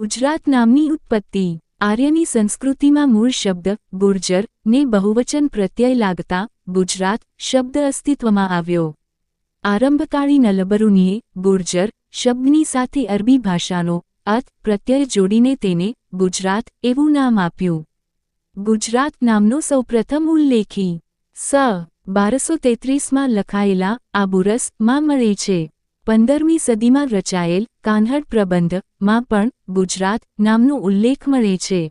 ગુજરાત નામની ઉત્પત્તિ આર્યની સંસ્કૃતિમાં મૂળ શબ્દ ગુર્જર ને બહુવચન પ્રત્યય લાગતા ગુજરાત શબ્દ અસ્તિત્વમાં આવ્યો. આરંભકાળી નલબરુનીએ ગુર્જર શબ્દની સાથે અરબી ભાષાનો અત પ્રત્યય જોડીને તેને ગુજરાત એવું નામ આપ્યું. ગુજરાત નામનો સૌપ્રથમ ઉલ્લેખી સ 1233માં લખાયેલા આબુરસ માં મળે છે. 15મી સદીમાં રચાયેલ કાન્હડ પ્રબંધ માં પણ ગુજરાત નામનો ઉલ્લેખ મળે છે.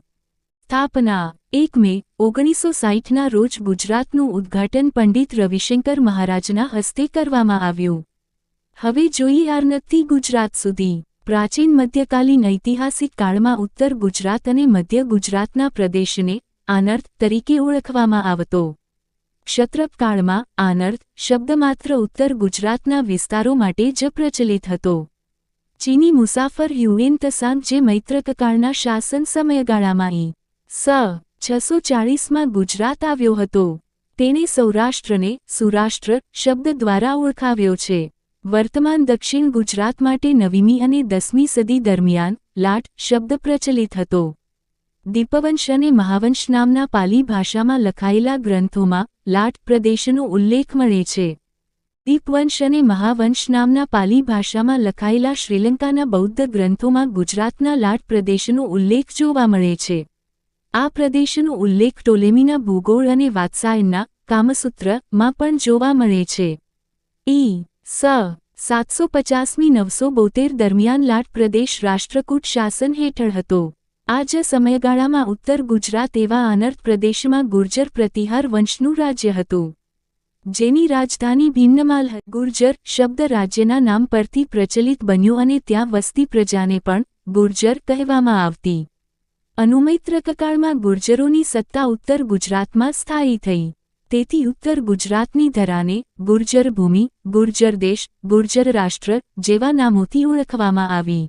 સ્થાપના 1 મે 1960ના રોજ ગુજરાતનું ઉદ્ઘાટન પંડિત રવિશંકર મહારાજના હસ્તે કરવામાં આવ્યું. હવે જોઈએ આર્નકથી ગુજરાત સુધી. પ્રાચીન મધ્યકાલીન ઐતિહાસિક કાળમાં ઉત્તર ગુજરાત અને મધ્ય ગુજરાતના પ્રદેશને આનર્ત તરીકે ઓળખવામાં આવતો. ક્ષત્રપ કાળમાં આનર્ત શબ્દ માત્ર ઉત્તર ગુજરાતના વિસ્તારો માટે જ પ્રચલિત હતો. ચીની મુસાફર હ્યુએન ત્સાંગ જે મૈત્રકકાળના શાસન સમયગાળામાં સ 640માં ગુજરાત આવ્યો હતો. તેણે સૌરાષ્ટ્રને સુરાષ્ટ્ર શબ્દ દ્વારા ઓળખાવ્યો છે. વર્તમાન દક્ષિણ ગુજરાત માટે 9મી અને 10મી સદી દરમિયાન લાટ શબ્દ પ્રચલિત હતો. દીપવંશ અને મહાવંશ નામના પાલી ભાષામાં લખાયેલા ગ્રંથોમાં લાટ પ્રદેશનો ઉલ્લેખ મળે છે. દીપવંશ અને મહાવંશ નામના પાલી ભાષામાં લખાયેલા શ્રીલંકાના બૌદ્ધ ગ્રંથોમાં ગુજરાતના લાટ પ્રદેશનો ઉલ્લેખ જોવા મળે છે. આ પ્રદેશનો ઉલ્લેખ ટોલેમીના ભૂગોળ અને વાત્સાયનના કામસૂત્ર માં પણ જોવા મળે છે. સ 750મી 972 દરમિયાન લાટ પ્રદેશ રાષ્ટ્રકૂટ શાસન હેઠળ હતો. આ જ સમયગાળામાં ઉત્તર ગુજરાત એવા આનર્ત પ્રદેશમાં ગુર્જર પ્રતિહાર વંશનું રાજ્ય હતું. જેની રાજધાની ભિન્નમાલ હતી. ગુર્જર શબ્દ રાજ્યના નામ પરથી પ્રચલિત બન્યો અને ત્યાં વસતી પ્રજાને પણ ગુર્જર કહેવામાં આવતી. અનુમૈત્રકકાળમાં ગુર્જરોની સત્તા ઉત્તર ગુજરાતમાં સ્થાયી થઈ. તેથી ઉત્તર ગુજરાતની ધરાને ગુર્જર ભૂમિ, ગુર્જર દેશ, ગુર્જર રાષ્ટ્ર જેવા નામોથી ઓળખવામાં આવી.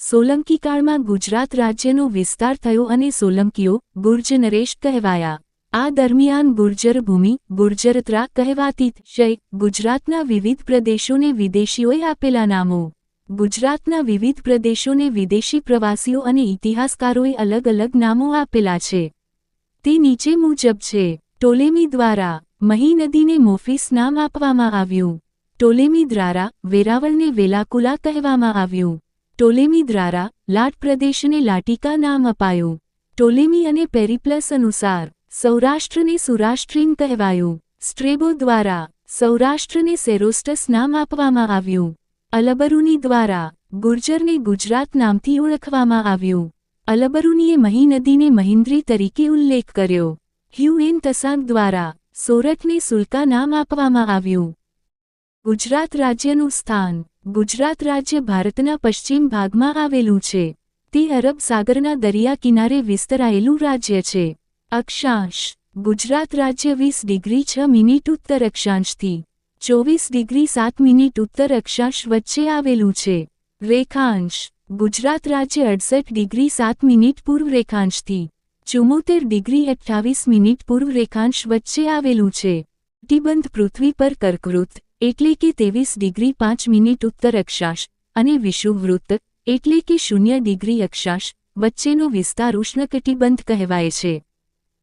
સોલંકી કાળમાં ગુજરાત રાજ્યનો વિસ્તાર થયો અને સોલંકીઓ ગુર્જ નરેશ કહેવાયા. આ દરમિયાન ગુર્જર ભૂમિ ગુર્જરત્રા કહેવાતી શય ગુજરાતના વિવિધ પ્રદેશોને વિદેશીઓએ આપેલા નામો. ગુજરાતના વિવિધ પ્રદેશોને વિદેશી પ્રવાસીઓ અને ઇતિહાસકારોએ અલગ અલગ નામો આપેલા છે. તે નીચે મુજબ છે. ટોલેમી દ્વારા મહી નદીને મોફીસ નામ આપવામાં આવ્યું. ટોલેમી દ્વારા વેરાવળને વેલાકુલા કહેવામાં આવ્યું. ટોલેમી દ્વારા લાટ પ્રદેશને લાટિકા નામ અપાયું. ટોલેમી અને પેરિપ્લસ અનુસાર સૌરાષ્ટ્રને સુરાષ્ટ્રીન કહેવાયું. સ્ટ્રેબો દ્વારા સૌરાષ્ટ્રને સેરોસ્ટસ નામ આપવામાં આવ્યું. અલબરુની દ્વારા ગુર્જરને ગુજરાત નામથી ઓળખવામાં આવ્યું. અલબરુનીએ મહી નદીને મહિન્દ્રી તરીકે ઉલ્લેખ કર્યો. હ્યુએન ત્સાંગ દ્વારા સોરઠને સુલકા નામ આપવામાં આવ્યું. ગુજરાત રાજ્યનું સ્થાન. ગુજરાત રાજ્ય ભારતના પશ્ચિમ ભાગમાં આવેલું છે. તે અરબ સાગરના દરિયા કિનારે વિસ્તરાયેલું રાજ્ય છે. અક્ષાંશ. ગુજરાત રાજ્ય 20 ડિગ્રી 6 મિનિટ ઉત્તર અક્ષાંશથી 24 ડિગ્રી 7 મિનિટ ઉત્તર અક્ષાંશ વચ્ચે આવેલું છે. રેખાંશ. ગુજરાત રાજ્ય 68 ડિગ્રી 7 મિનિટ પૂર્વ રેખાંશથી 74 ડિગ્રી 28 મિનિટ પૂર્વ રેખાંશ વચ્ચે આવેલું છે. કટિબંધ પૃથ્વી પર કર્કવૃત્ત એટલે કે 23 ડિગ્રી 5 મિનિટ ઉત્તર અક્ષાંશ અને વિષુવવૃત્ત એટલે કે 0 ડિગ્રી અક્ષાંશ વચ્ચેનો વિસ્તાર ઉષ્ણકટિબંધ કહેવાય છે.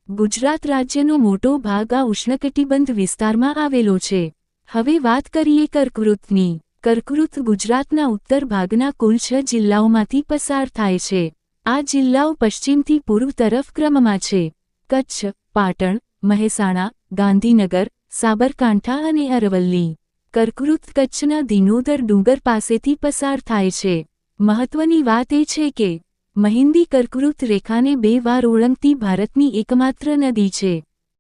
ગુજરાત રાજ્યનો મોટો ભાગ આ ઉષ્ણકટિબંધ વિસ્તારમાં આવેલો છે. હવે વાત કરીએ કર્કવૃત્તની. કર્કવૃત્ત ગુજરાતના ઉત્તર ભાગના કુલ 6 જિલ્લાઓમાંથી પસાર થાય છે. આ જિલ્લાઓ પશ્ચિમથી પૂર્વ તરફ ક્રમમાં છે. કચ્છ, પાટણ, મહેસાણા, ગાંધીનગર, સાબરકાંઠા અને અરવલ્લી. કર્કવૃત્ત કચ્છના દિનોદર ડુંગર પાસેથી પસાર થાય છે. મહત્વની વાત એ છે કે મહિન્દી કર્કવૃત્ત રેખાને 2 વાર ઓળંગતી ભારતની એકમાત્ર નદી છે.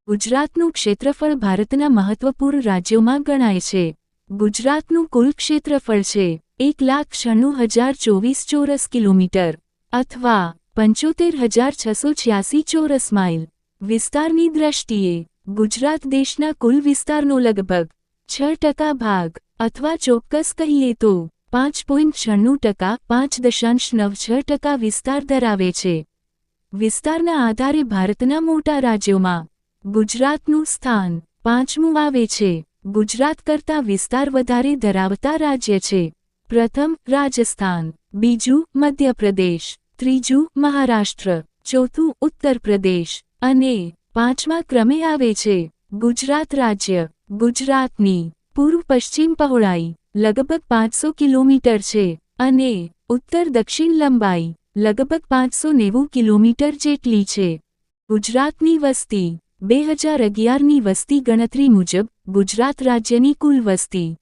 ગુજરાતનું ક્ષેત્રફળ ભારતના મહત્વપૂર્ણ રાજ્યોમાં ગણાય છે. ગુજરાતનું કુલ ક્ષેત્રફળ છે 1,96,024 ચોરસ કિલોમીટર અથવા 75,686 ચોરસ માઇલ. વિસ્તારની દ્રષ્ટિએ ગુજરાત દેશના કુલ વિસ્તારનો લગભગ 6% ભાગ અથવા ચોક્કસ કહીએ તો 5.96% 5.96% વિસ્તાર ધરાવે છે. વિસ્તારના આધારે ભારતના મોટા રાજ્યોમાં ગુજરાતનું સ્થાન 5મું આવે છે. ગુજરાત કરતાં વિસ્તાર વધારે ધરાવતા રાજ્ય છે. પ્રથમ રાજસ્થાન, બીજું મધ્યપ્રદેશ, ત્રીજું મહારાષ્ટ્ર, ચોથું ઉત્તર પ્રદેશ અને પાંચમા ક્રમે આવે છે ગુજરાત રાજ્ય. ગુજરાતની પૂર્વ પશ્ચિમ પહોળાઈ લગભગ 500 કિલોમીટર છે અને ઉત્તર દક્ષિણ લંબાઈ લગભગ 590 કિલોમીટર જેટલી છે. ગુજરાતની વસ્તી 2011ની વસ્તી ગણતરી મુજબ ગુજરાત રાજ્યની કુલ વસ્તી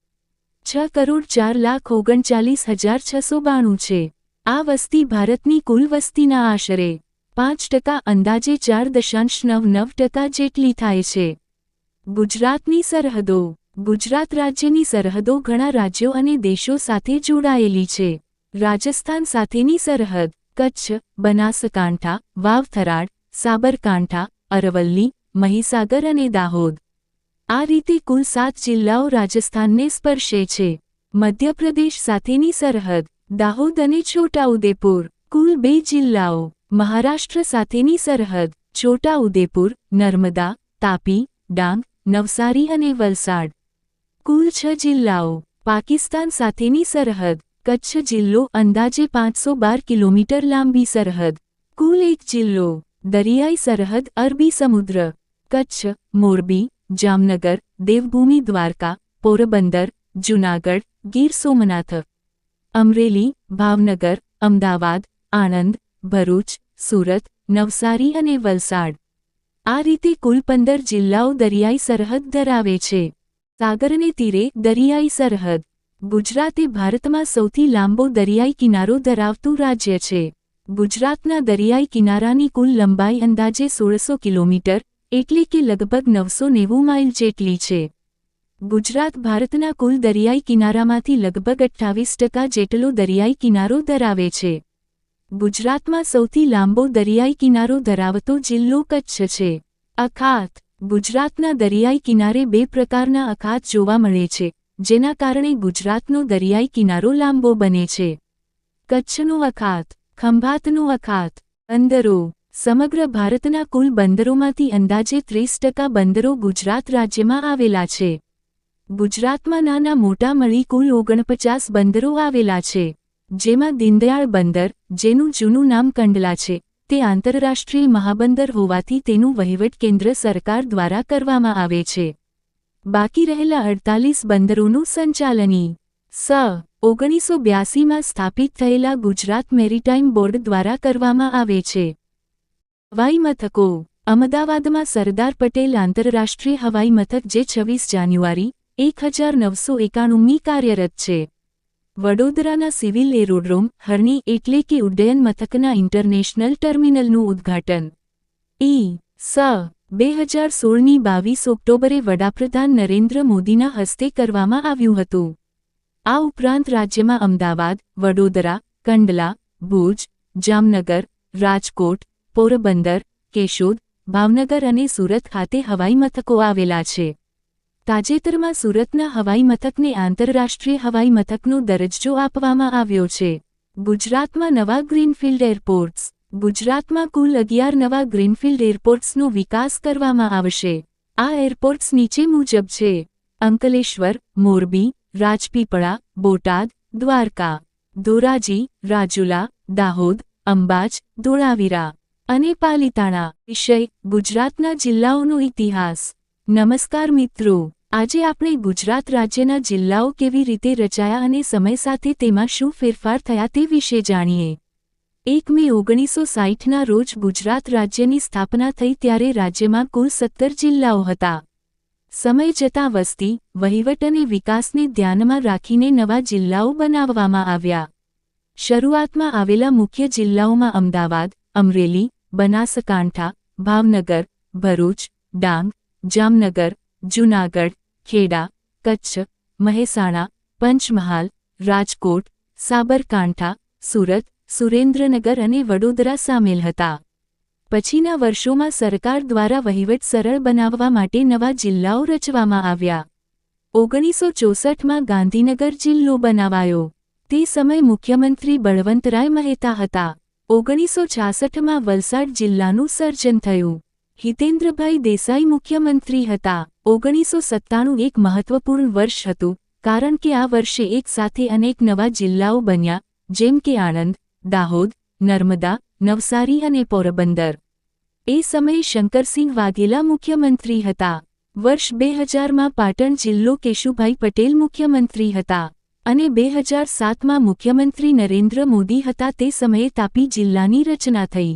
6,04,39,692 છે. આ વસ્તી ભારતની કુલ વસ્તીના આશરે 5% અંદાજે 4.99% જેટલી થાય છે. ગુજરાતની સરહદો. ગુજરાત રાજ્યની સરહદો ઘણા રાજ્યો અને દેશો સાથે જોડાયેલી છે. રાજસ્થાન સાથેની સરહદ કચ્છ, બનાસકાંઠા, વાવ-થરાદ, સાબરકાંઠા, અરવલ્લી, મહીસાગર અને દાહોદ. આ રીતે કુલ 7 જિલ્લાઓ રાજસ્થાનને સ્પર્શે છે. મધ્યપ્રદેશ સાથેની સરહદ દાહોદ અને છોટાઉદેપુર. કુલ 2 જિલ્લાઓ. મહારાષ્ટ્ર સાથેની સરહદ છોટાઉદેપુર, નર્મદા, તાપી, ડાંગ, નવસારી અને વલસાડ. કુલ 6 જિલ્લાઓ. પાકિસ્તાન સાથેની સરહદ કચ્છ જિલ્લો અંદાજે 512 કિલોમીટર લાંબી સરહદ. કુલ 1 જિલ્લો. દરિયાઈ સરહદ અરબી સમુદ્ર. કચ્છ, મોરબી, જામનગર, દેવભૂમિ દ્વારકા, પોરબંદર, જૂનાગઢ, ગીર સોમનાથ, અમરેલી, ભાવનગર, અમદાવાદ, આણંદ, ભરૂચ, સુરત, નવસારી અને વલસાડ. આ રીતે કુલ 15 જિલ્લાઓ દરિયાઈ સરહદ ધરાવે છે. સાગરને તીરે દરિયાઈ સરહદ. ગુજરાત એ ભારતમાં સૌથી લાંબો દરિયાઈ કિનારો ધરાવતું રાજ્ય છે. ગુજરાતના દરિયાઈ કિનારાની કુલ લંબાઈ અંદાજે 1600 કિલોમીટર એટલે કે લગભગ 990 માઇલ જેટલી છે. ગુજરાત ભારતના કુલ દરિયાઈ કિનારામાંથી લગભગ 28% જેટલો દરિયાઈ કિનારો ધરાવે છે. ગુજરાતમાં સૌથી લાંબો દરિયાઈ કિનારો ધરાવતો જિલ્લો કચ્છ છે. અખાત. ગુજરાતના દરિયાઈ કિનારે 2 પ્રકારના અખાત જોવા મળે છે, જેના કારણે ગુજરાતનો દરિયાઈ કિનારો લાંબો બને છે. કચ્છનો અખાત, ખંભાતનો અખાત. બંદરો. સમગ્ર ભારતના કુલ બંદરોમાંથી અંદાજે 30% બંદરો ગુજરાત રાજ્યમાં આવેલા છે. ગુજરાતમાં નાના મોટા મળી કુલ 49 બંદરો આવેલા છે, જેમાં દીનદયાળ બંદર, જેનું જૂનું નામ કંડલા છે, તે આંતરરાષ્ટ્રીય મહાબંદર હોવાથી તેનું વહીવટ કેન્દ્ર સરકાર દ્વારા કરવામાં આવે છે. બાકી રહેલા 48 બંદરોનું સંચાલન 1982માં સ્થાપિત થયેલા ગુજરાત મેરીટાઈમ બોર્ડ દ્વારા કરવામાં આવે છે. હવાઈ મથકો. અમદાવાદમાં સરદાર પટેલ આંતરરાષ્ટ્રીય હવાઈ મથક જે 26 જાન્યુઆરી 1991મી કાર્યરત છે. વડોદરાના સિવિલ એરોડ્રોમ હરણી એટલે કે ઉડ્ડયન મથકના ઇન્ટરનેશનલ ટર્મિનલનું ઉદ્ઘાટન 2016ની 22 ઓક્ટોબરે વડાપ્રધાન નરેન્દ્ર મોદીના હસ્તે કરવામાં આવ્યું હતું. આ ઉપરાંત રાજ્યમાં અમદાવાદ, વડોદરા, કંડલા, ભુજ, જામનગર, રાજકોટ, પોરબંદર, કેશોદ, ભાવનગર અને સુરત ખાતે હવાઈ મથકો આવેલા છે. તાજેતરમાં સુરતના હવાઈ મથકને આંતરરાષ્ટ્રીય હવાઈ મથકનો દરજ્જો આપવામાં આવ્યો છે. ગુજરાતમાં નવા ગ્રીનફિલ્ડ એરપોર્ટ્સ. ગુજરાતમાં કુલ 11 નવા ગ્રીનફિલ્ડ એરપોર્ટ્સનો વિકાસ કરવામાં આવશે. આ એરપોર્ટ્સ નીચે મુજબ છે: અંકલેશ્વર, મોરબી, રાજપીપળા, બોટાદ, દ્વારકા, ધોરાજી, રાજુલા, દાહોદ, અંબાજ, ધોળાવીરા અને પાલિતાણા. વિષય: ગુજરાતના જિલ્લાઓનો ઇતિહાસ. નમસ્કાર મિત્રો, આજે આપણે ગુજરાત રાજ્યના જિલ્લાઓ કેવી રીતે રચાયા અને સમય સાથે તેમાં શું ફેરફાર થયા તે વિશે જાણીએ. 1 મે 1960ના રોજ ગુજરાત રાજ્યની સ્થાપના થઈ ત્યારે રાજ્યમાં કુલ 17 જિલ્લાઓ હતા. સમય જતાં વસ્તી, વહીવટ અને વિકાસને ધ્યાનમાં રાખીને નવા જિલ્લાઓ બનાવવામાં આવ્યા. શરૂઆતમાં આવેલા મુખ્ય જિલ્લાઓમાં અમદાવાદ, અમરેલી, બનાસકાંઠા, ભાવનગર, ભરૂચ, ડાંગ, જામનગર, જૂનાગઢ, ખેડા, કચ્છ, મહેસાણા, પંચમહાલ, રાજકોટ, સાબરકાંઠા, સુરત, સુરેન્દ્રનગર અને વડોદરા સામેલ હતા. પછીના વર્ષોમાં સરકાર દ્વારા વહીવટ સરળ બનાવવા માટે નવા જિલ્લાઓ રચવામાં આવ્યા. 1964માં ગાંધીનગર જિલ્લો બનાવાયો. તે સમયે મુખ્યમંત્રી બળવંતરાય મહેતા હતા. 1966માં વલસાડ જિલ્લાનું સર્જન થયું. હિતેન્દ્રભાઈ દેસાઈ મુખ્યમંત્રી હતા. 1997 એક મહત્વપૂર્ણ વર્ષ હતું, કારણ કે આ વર્ષે એક સાથે અનેક નવા જિલ્લાઓ બન્યા, જેમ કે આણંદ, દાહોદ, નર્મદા, નવસારી અને પોરબંદર. એ સમયે શંકરસિંહ વાઘેલા મુખ્યમંત્રી હતા. વર્ષ 2000માં પાટણ જિલ્લો કેશુભાઈ પટેલ મુખ્યમંત્રી હતા અને 2007માં મુખ્યમંત્રી નરેન્દ્ર મોદી હતા. તે સમયે તાપી જિલ્લાની રચના થઈ.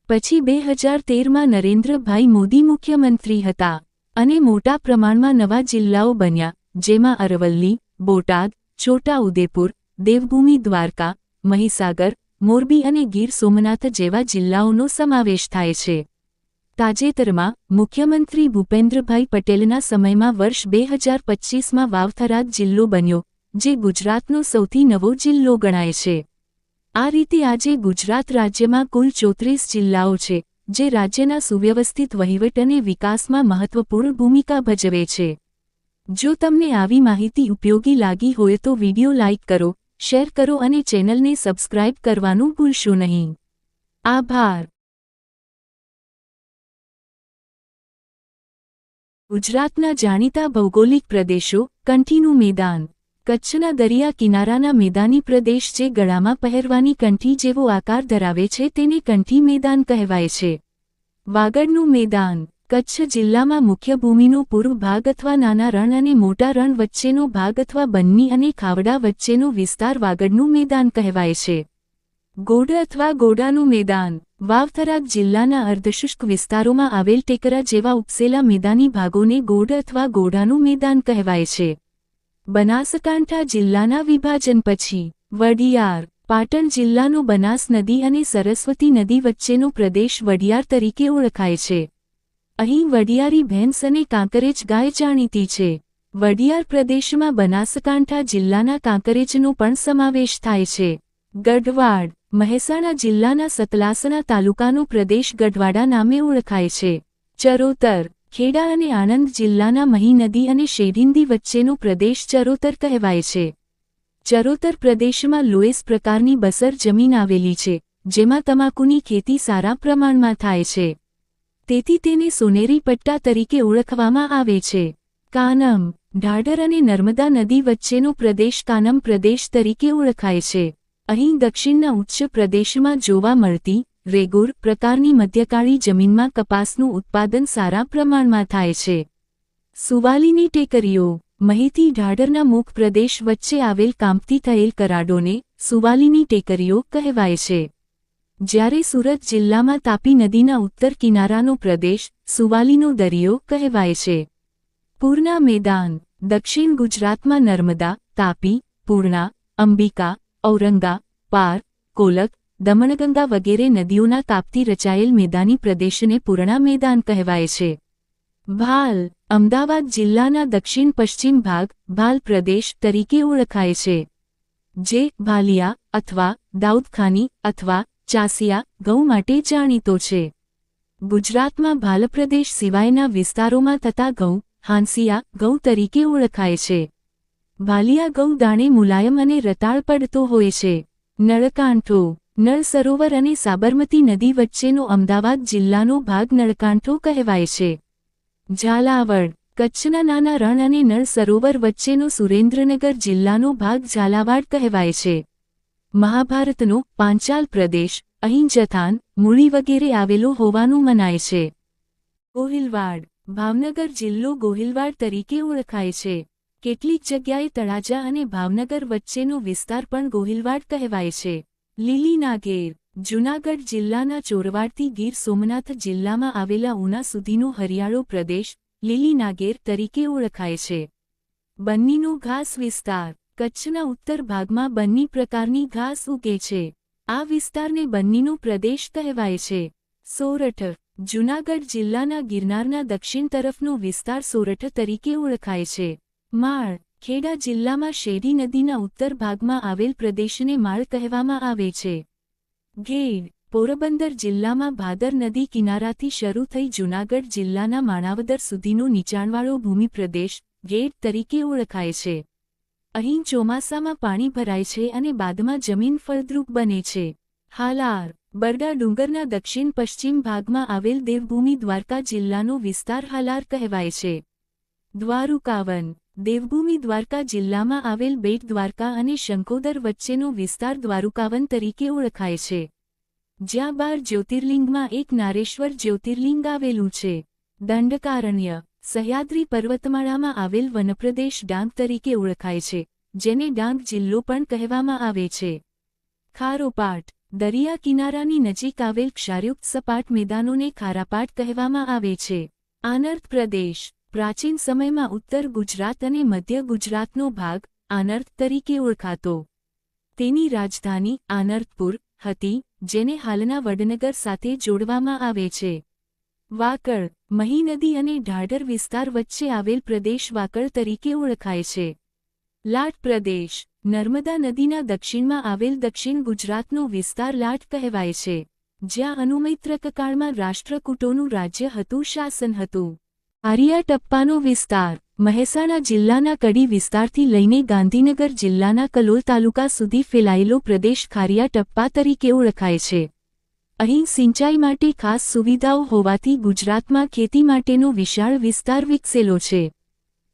પછી 2013માં નરેન્દ્રભાઈ મોદી મુખ્યમંત્રી હતા અને મોટા પ્રમાણમાં નવા જિલ્લાઓ બન્યા, જેમાં અરવલ્લી, બોટાદ, છોટા ઉદેપુર, દેવભૂમિ દ્વારકા, મહીસાગર, મોરબી અને ગીર સોમનાથ જેવા જિલ્લાઓનો સમાવેશ થાય છે. તાજેતરમાં મુખ્યમંત્રી ભૂપેન્દ્રભાઈ પટેલના સમયમાં વર્ષ 2025માં વાવથરાદ જિલ્લો બન્યો, જે ગુજરાતનો સૌથી નવો જિલ્લો ગણાય છે. આ રીતે આજે ગુજરાત રાજ્યમાં કુલ 34 જિલ્લાઓ છે, જે રાજ્યના સુવ્યવસ્થિત વહીવટ અને વિકાસમાં મહત્વપૂર્ણ ભૂમિકા ભજવે છે. જો તમને આવી માહિતી ઉપયોગી લાગી હોય તો વિડિયો લાઇક કરો, શેર કરો અને ચેનલને સબસ્ક્રાઇબ કરવાનું ભૂલશો નહીં. આભાર. ગુજરાતના જાણીતા ભૌગોલિક પ્રદેશો. કંઠીનું મેદાન. કચ્છના દરિયા કિનારાના મેદાની પ્રદેશ જે ગળામાં પહેરવાની કંઠી જેવો આકાર ધરાવે છે તેને કંઠી મેદાન કહેવાય છે. વાગડનું મેદાન. કચ્છ જિલ્લામાં મુખ્ય ભૂમિનો પૂર્વ ભાગ અથવા નાના રણ અને મોટા રણ વચ્ચેનો ભાગ અથવા બન્ની અને ખાવડા વચ્ચેનો વિસ્તાર વાગડનું મેદાન કહેવાય છે. ગોડ અથવા ગોડાનું મેદાન. વાવથરાદ જિલ્લાના અર્ધશુષ્ક વિસ્તારોમાં આવેલ ટેકરા જેવા ઉપસેલા મેદાની ભાગોને ગોડ અથવા ગોડાનું મેદાન કહેવાય છે. બનાસકાંઠા જિલ્લાના વિભાજન પછી વડિયાર. પાટણ જિલ્લાનો બનાસ નદી અને સરસ્વતી નદી વચ્ચેનો પ્રદેશ વડિયાર તરીકે ઓળખાય છે. અહીં વડિયારી ભેંસ અને કાંકરેજ ગાય જાણીતી છે. વડિયાર પ્રદેશમાં બનાસકાંઠા જિલ્લાના કાંકરેજનો પણ સમાવેશ થાય છે. ગઢવાડ. મહેસાણા જિલ્લાના સતલાસણા તાલુકાનો પ્રદેશ ગઢવાડા નામે ઓળખાય છે. ચરોતર. ખેડા અને આણંદ જિલ્લાના મહી નદી અને શેઢિંદી વચ્ચેનો પ્રદેશ ચરોતર કહેવાય છે. ચરોતર પ્રદેશમાં લોએસ પ્રકારની બસર જમીન આવેલી છે, જેમાં તમાકુની ખેતી સારા પ્રમાણમાં થાય છે. તેથી તેને સોનેરી પટ્ટા તરીકે ઓળખવામાં આવે છે. કાનમ. ઢાઢર અને નર્મદા નદી વચ્ચેનો પ્રદેશ કાનમ પ્રદેશ તરીકે ઓળખાય છે. અહીં દક્ષિણના ઉચ્ચ પ્રદેશમાં જોવા મળતી રેગુર પ્રકારની મધ્યકાળી જમીનમાં કપાસનું ઉત્પાદન સારા પ્રમાણમાં થાય છે. સુવાલીની ટેકરીઓ. મહીથી ઢાઢરના મુખ પ્રદેશ વચ્ચે આવેલ કાંપતી થયેલ કરાડોને સુવાલીની ટેકરીઓ કહેવાય છે. જ્યારે સુરત જિલ્લામાં તાપી નદીના ઉત્તર કિનારાનો પ્રદેશ સુવાલીનો દરિયો કહેવાય છે. પૂરના મેદાન. દક્ષિણ ગુજરાતમાં નર્મદા, તાપી, પૂર્ણા, અંબિકા, ઔરંગા, પાર, કોલક, દમણગંગા વગેરે નદીઓના કાપથી રચાયેલ મેદાની પ્રદેશને પૂર્ણા મેદાન કહેવાય છે. ભાલ. અમદાવાદ જિલ્લાના દક્ષિણ પશ્ચિમ ભાગ ભાલ પ્રદેશ તરીકે ઓળખાય છે, જે ભાલિયા અથવા દાઉદખાની અથવા ચાસિયા ઘઉં માટે જાણીતો છે. ગુજરાતમાં ભાલ પ્રદેશ સિવાયના વિસ્તારોમાં થતા ઘઉં હાંસિયા ઘઉં તરીકે ઓળખાય છે. ભાલિયા ઘઉં દાણે મુલાયમ અને રતાળ પડતો હોય છે. નળકાંઠો. નળ સરોવર અને સાબરમતી નદી વચ્ચેનો અમદાવાદ જિલ્લાનો ભાગ નળકાંઠો કહેવાય છે. ઝાલાવાડ. કચ્છના નાના રણ અને નળ સરોવર વચ્ચેનો સુરેન્દ્રનગર જિલ્લાનો ભાગ ઝાલાવાડ કહેવાય છે. મહાભારતનો પાંચાલ પ્રદેશ અહીં જથાન, મૂળી વગેરે આવેલો હોવાનું મનાય છે. ગોહિલવાડ. ભાવનગર જિલ્લો ગોહિલવાડ તરીકે ઓળખાય છે. કેટલીક જગ્યાએ તળાજા અને ભાવનગર વચ્ચેનો વિસ્તાર પણ ગોહિલવાડ કહેવાય છે. લીલી નાગેર. જૂનાગઢ જિલ્લાના ચોરવાડથી ગીર સોમનાથ જિલ્લામાં આવેલા ઉના સુધીનો હરિયાળો પ્રદેશ લીલી નાગેર તરીકે ઓળખાય છે. બન્નીનો ઘાસ વિસ્તાર. કચ્છના ઉત્તર ભાગમાં બન્ની પ્રકારની ઘાસ ઉગે છે. આ વિસ્તારને બન્નીનો પ્રદેશ કહેવાય છે. સોરઠ. જૂનાગઢ જિલ્લાના ગિરનારના દક્ષિણ તરફનો વિસ્તાર સોરઠ તરીકે ઓળખાય છે. માળ. ખેડા જિલ્લામાં શેરી નદીના ઉત્તર ભાગમાં આવેલ પ્રદેશને માળ કહેવામાં આવે છે. ઘેડ. પોરબંદર જિલ્લામાં ભાદર નદી કિનારાથી શરૂ થઈ જૂનાગઢ જિલ્લાના માણાવદર સુધીનો નીચાણવાળો ભૂમિ પ્રદેશ ઘેડ તરીકે ઓળખાય છે. અહીં ચોમાસામાં પાણી ભરાય છે અને બાદમાં જમીન ફળદ્રુપ બને છે. હાલાર. બરડા ડુંગરના દક્ષિણ પશ્ચિમ ભાગમાં આવેલ દેવભૂમિ દ્વારકા જિલ્લાનો વિસ્તાર હાલાર કહેવાય છે. દ્વારુકાવન. દેવભૂમિ દ્વારકા જિલ્લામાં આવેલ બેટ દ્વારકા અને શંકોદર વચ્ચેનો વિસ્તાર દ્વારુકાવન તરીકે ઓળખાય છે. જ્યાં 12 જ્યોતિર્લિંગમાં એક નારેશ્વર જ્યોતિર્લિંગ આવેલું છે. દંડકારણ્ય સહ્યાદ્રી પર્વતમાળામાં આવેલ વનપ્રદેશ ડાંગ તરીકે ઓળખાય છે, જેને ડાંગ જિલ્લો પણ કહેવામાં આવે છે. ખારોપાટ દરિયા કિનારાની નજીક આવેલ ક્ષારયુક્ત સપાટ મેદાનોને ખારાપાટ કહેવામાં આવે છે. આનર્ત પ્રદેશ પ્રાચીન સમયમાં ઉત્તર ગુજરાત અને મધ્ય ગુજરાતનો ભાગ આનર્ત તરીકે ઓળખાતો. તેની રાજધાની આનર્તપુર હતી, જેને હાલના વડનગર સાથે જોડવામાં આવે છે. વાકળ મહી નદી અને ઢાઢર વિસ્તાર વચ્ચે આવેલ પ્રદેશ વાકળ તરીકે ઓળખાય છે. લાટ પ્રદેશ નર્મદા નદીના દક્ષિણમાં આવેલ દક્ષિણ ગુજરાતનો વિસ્તાર લાટ કહેવાય છે, જ્યાં અનુમૈત્રક કાળમાં રાષ્ટ્રકૂટોનું રાજ્ય હતું, શાસન હતું. આરિયા ટપ્પાનો વિસ્તાર મહેસાણા જિલ્લાના કડી વિસ્તારથી લઈને ગાંધીનગર જિલ્લાના કલોલ તાલુકા સુધી ફેલાયેલો પ્રદેશ ખારિયા ટપ્પા તરીકે ઓળખાય છે. અહીં સિંચાઈ માટે ખાસ સુવિધાઓ હોવાથી ગુજરાતમાં ખેતી માટેનો વિશાળ વિસ્તાર વિકસેલો છે.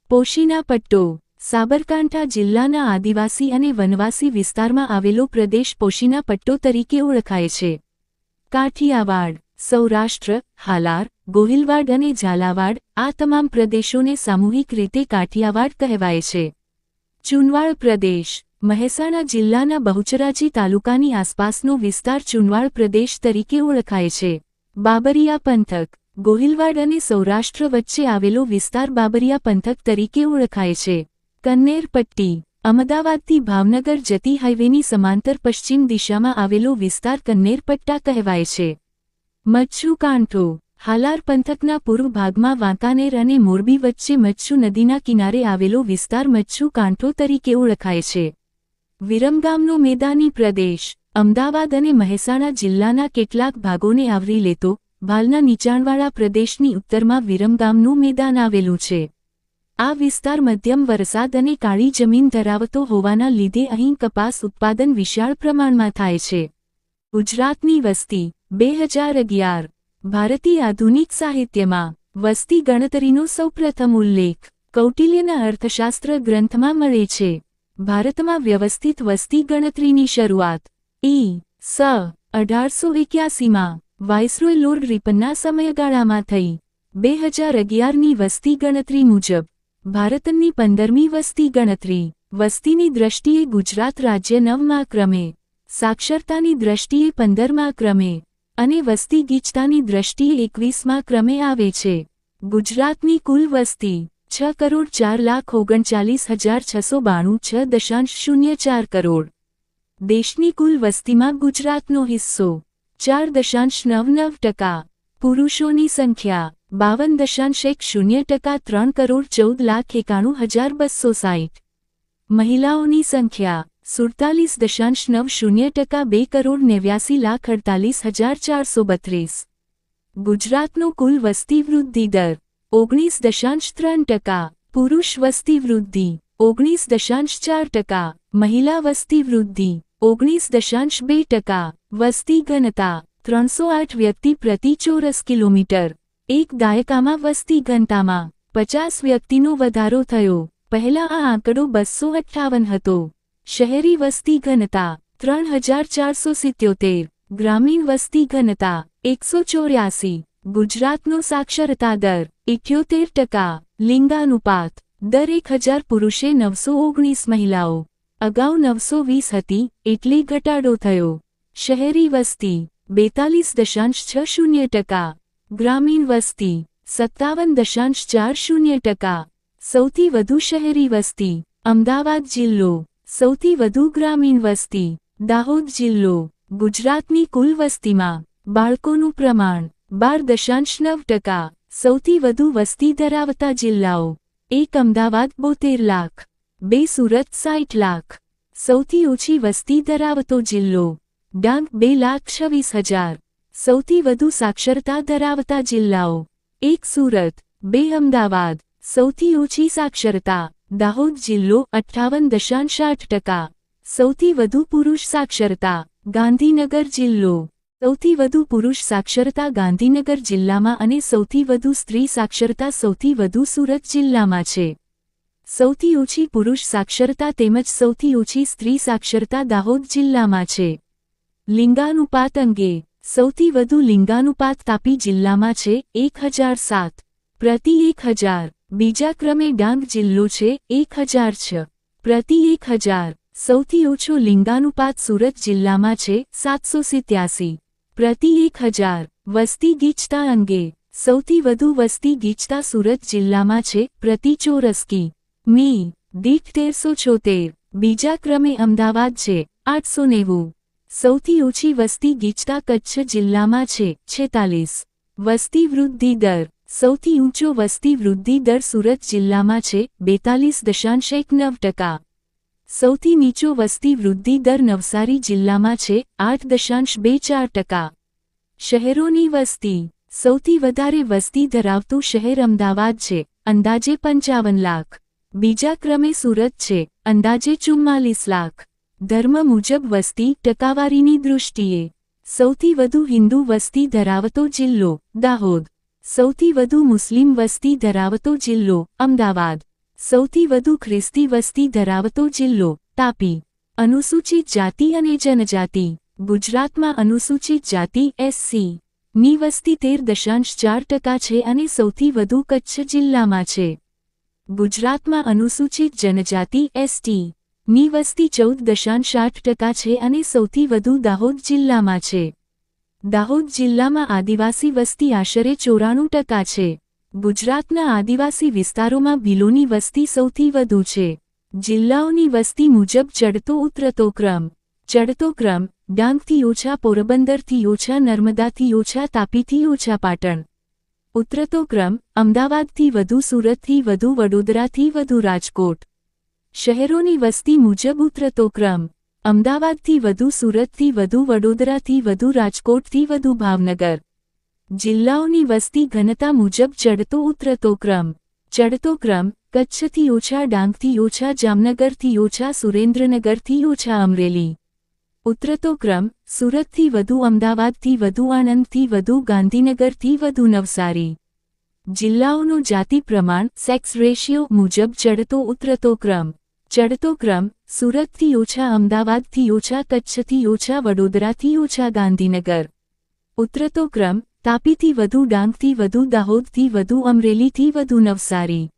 પોશીના પટ્ટો સાબરકાંઠા જિલ્લાના આદિવાસી અને વનવાસી વિસ્તારમાં આવેલો પ્રદેશ પોશીના પટ્ટો તરીકે ઓળખાય છે. કાઠિયાવાડ સૌરાષ્ટ્ર હાલાર, ગોહિલવાડ અને ઝાલાવાડ આ તમામ પ્રદેશોને સામૂહિક રીતે કાઠિયાવાડ કહેવાય છે. ચુનવાડ પ્રદેશ મહેસાણા જિલ્લાના બહુચરાજી તાલુકાની આસપાસનો વિસ્તાર ચુનવાડ પ્રદેશ તરીકે ઓળખાય છે. બાબરિયા પંથક ગોહિલવાડ અને સૌરાષ્ટ્ર વચ્ચે આવેલો વિસ્તાર બાબરિયા પંથક તરીકે ઓળખાય છે. કન્નેર પટ્ટી અમદાવાદથી ભાવનગર જતી હાઇવેની સમાંતર પશ્ચિમ દિશામાં આવેલો વિસ્તાર કન્નેર પટ્ટા કહેવાય છે. મચ્છુ કાંઠો હાલાર પંથકના પૂર્વ ભાગમાં વાંકાનેર અને મોરબી વચ્ચે મચ્છુ નદીના કિનારે આવેલો વિસ્તાર મચ્છુ કાંઠો તરીકે ઓળખાય છે. વિરમગામનો મેદાની પ્રદેશ અમદાવાદ અને મહેસાણા જિલ્લાના કેટલાક ભાગોને આવરી લેતો ભાલના નીચાણવાળા પ્રદેશની ઉત્તરમાં વિરમગામનું મેદાન આવેલું છે. આ વિસ્તાર મધ્યમ વરસાદ અને કાળી જમીન ધરાવતો હોવાના લીધે અહીં કપાસ ઉત્પાદન વિશાળ પ્રમાણમાં થાય છે. ગુજરાતની વસ્તી 2011 ભારતીય આધુનિક સાહિત્યમાં વસ્તી ગણતરીનો સૌપ્રથમ ઉલ્લેખ કૌટિલ્યના અર્થશાસ્ત્ર ગ્રંથમાં મળે છે. ભારતમાં વ્યવસ્થિત વસ્તી ગણતરીની શરૂઆત ઈ.સ. 1881માં વાઇસરોય લોર્ડ રિપનના સમયગાળામાં થઈ. 2011ની વસ્તી ગણતરી મુજબ ભારતની 15મી વસ્તી ગણતરી વસ્તીની દ્રષ્ટિએ ગુજરાત રાજ્ય 9મા ક્રમે, સાક્ષરતાની દ્રષ્ટિએ 15મા ક્રમે અને વસ્તી ગીચતાની દ્રષ્ટિએ 21મા ક્રમે આવે છે. ગુજરાતની કુલ વસ્તી 6,04,39,692 6.04 કરોડ. દેશની કુલ વસ્તીમાં ગુજરાતનો હિસ્સો 4.99%. પુરુષોની સંખ્યા 52.10% 3,14,91,260. મહિલાઓની સંખ્યા 47.90% 2,89,48,432. ગુજરાતનો કુલ વસ્તી વૃદ્ધિ દર 19.3%. પુરુષ વસ્તી વૃદ્ધિ 19.4%. મહિલા વસ્તી વૃદ્ધિ 19.2%. વસ્તી ઘનતા 308 વ્યક્તિ પ્રતિ ચોરસ કિલોમીટર. એક દાયકામાં વસ્તી ઘનતામાં 50 વ્યક્તિનો વધારો થયો. પહેલા આ આંકડો 258 હતો. શહેરી વસ્તી ઘનતા 3,477. ગ્રામીણ વસ્તી ઘનતા 184. ગુજરાતનો સાક્ષરતા દર 78%. લિંગાનુપાત દર 1000 પુરુષે 919 મહિલાઓ. અગાઉ 920 હતી, એટલે ઘટાડો થયો. શહેરી વસ્તી 42.60%. ગ્રામીણ વસ્તી 57.40%. સૌથી વધુ શહેરી વસ્તી અમદાવાદ જિલ્લો. સૌથી વધુ ગ્રામીણ વસ્તી દાહોદ જિલ્લો. ગુજરાતની કુલ વસ્તીમાં બાળકોનું પ્રમાણ 12.9%. સૌથી વધુ વસ્તી ધરાવતા જિલ્લાઓ 1 અમદાવાદ 72 લાખ, 2 સુરત 60 લાખ. સૌથી ઓછી વસ્તી ધરાવતો જિલ્લો ડાંગ 2,26,000. સૌથી વધુ સાક્ષરતા ધરાવતા જિલ્લાઓ 1 સુરત, 2 અમદાવાદ. સૌથી ઓછી સાક્ષરતા દાહોદ જિલ્લો 58.8%. સૌથી વધુ પુરુષ સાક્ષરતા ગાંધીનગર જિલ્લો. સૌથી વધુ પુરુષ સાક્ષરતા ગાંધીનગર જિલ્લામાં અને સૌથી વધુ સ્ત્રી સાક્ષરતા સૌથી વધુ સુરત જિલ્લામાં છે. સૌથી ઓછી પુરુષ સાક્ષરતા તેમજ સૌથી ઓછી સ્ત્રી સાક્ષરતા દાહોદ જિલ્લામાં છે. લિંગાનુપાત અંગે સૌથી વધુ લિંગાનુપાત તાપી જિલ્લામાં છે 1007 પ્રતિ 1000. બીજા ક્રમે ડાંગ જિલ્લો છે 1006 પ્રતિ 1000. સૌથી ઓછો લિંગાનુપાત સુરત જિલ્લામાં છે 787 પ્રતિ 1000. વસ્તી ગીચતા અંગે સૌથી વધુ વસ્તી ગીચતા સુરત જિલ્લામાં છે પ્રતિ ચોરસ કિ. મી. દીઠ 1376. બીજા ક્રમે અમદાવાદ છે 890. સૌથી ઓછી વસ્તી ગીચતા કચ્છ જિલ્લામાં છે 46. વસ્તી વૃદ્ધિ દર સૌથી ઊંચો વસ્તી વૃદ્ધિ દર સુરત જિલ્લામાં છે 42.9%. સૌથી નીચો વસ્તી વૃદ્ધિ દર નવસારી જિલ્લામાં છે 8.24%. શહેરોની વસ્તી સૌથી વધારે વસ્તી ધરાવતું શહેર અમદાવાદ છે, અંદાજે 55 લાખ. બીજા ક્રમે સુરત છે, અંદાજે 44 લાખ. ધર્મ મુજબ વસ્તી ટકાવારીની દૃષ્ટિએ સૌથી વધુ હિન્દુ વસ્તી ધરાવતો જિલ્લો દાહોદ. સૌથી વધુ મુસ્લિમ વસ્તી ધરાવતો જિલ્લો અમદાવાદ. સૌથી વધુ ખ્રિસ્તી વસ્તી ધરાવતો જિલ્લો તાપી. અનુસૂચિત જાતિ અને જનજાતિ ગુજરાતમાં અનુસૂચિત જાતિ SC ની વસ્તી 13.4% છે અને સૌથી વધુ કચ્છ જિલ્લામાં છે. ગુજરાતમાં અનુસૂચિત જનજાતિ ST ની વસ્તી 14.8% છે અને સૌથી વધુ દાહોદ જિલ્લામાં છે. દાહોદ જિલ્લામાં આદિવાસી વસ્તી આશરે 94% છે. ગુજરાતના આદિવાસી વિસ્તારોમાં ભીલોની વસ્તી સૌથી વધુ છે. જિલ્લાઓની વસ્તી મુજબ ચડતો ઉતરતો ક્રમ. ચડતો ક્રમ ડાંગથી ઓછા, પોરબંદરથી ઓછા, નર્મદાથી ઓછા, તાપીથી ઓછા, પાટણ. ઉતરતો ક્રમ અમદાવાદથી વધુ, સુરતથી વધુ, વડોદરાથી વધુ, રાજકોટ. શહેરોની વસ્તી મુજબ ઉતરતો ક્રમ અમદાવાદથી વધુ, સુરતથી વધુ, વડોદરાથી વધુ, રાજકોટથી વધુ, ભાવનગર. જિલ્લાઓની વસ્તી ઘનતા મુજબ ચડતો ઉતરતો ક્રમ. ચડતો ક્રમ કચ્છથી ઓછા, ડાંગથી ઓછા, જામનગરથી ઓછા, સુરેન્દ્રનગરથી ઓછા, અમરેલી. ઉતરતો ક્રમ સુરતથી વધુ, અમદાવાદથી વધુ, આણંદથી વધુ, ગાંધીનગરથી વધુ, નવસારી. જિલ્લાઓનો જાતિ પ્રમાણ સેક્સ રેશિયો મુજબ ચડતો ઉતરતો ક્રમ. ચડતો ક્રમ સુરતથી ઓછા, અમદાવાદથી ઓછા, કચ્છથી ઓછા, વડોદરાથી ઓછા, ગાંધીનગર. ઉતરતો ક્રમ તાપીથી વધુ, ડાંગથી વધુ, દાહોદથી વધુ, અમરેલીથી વધુ, નવસારી.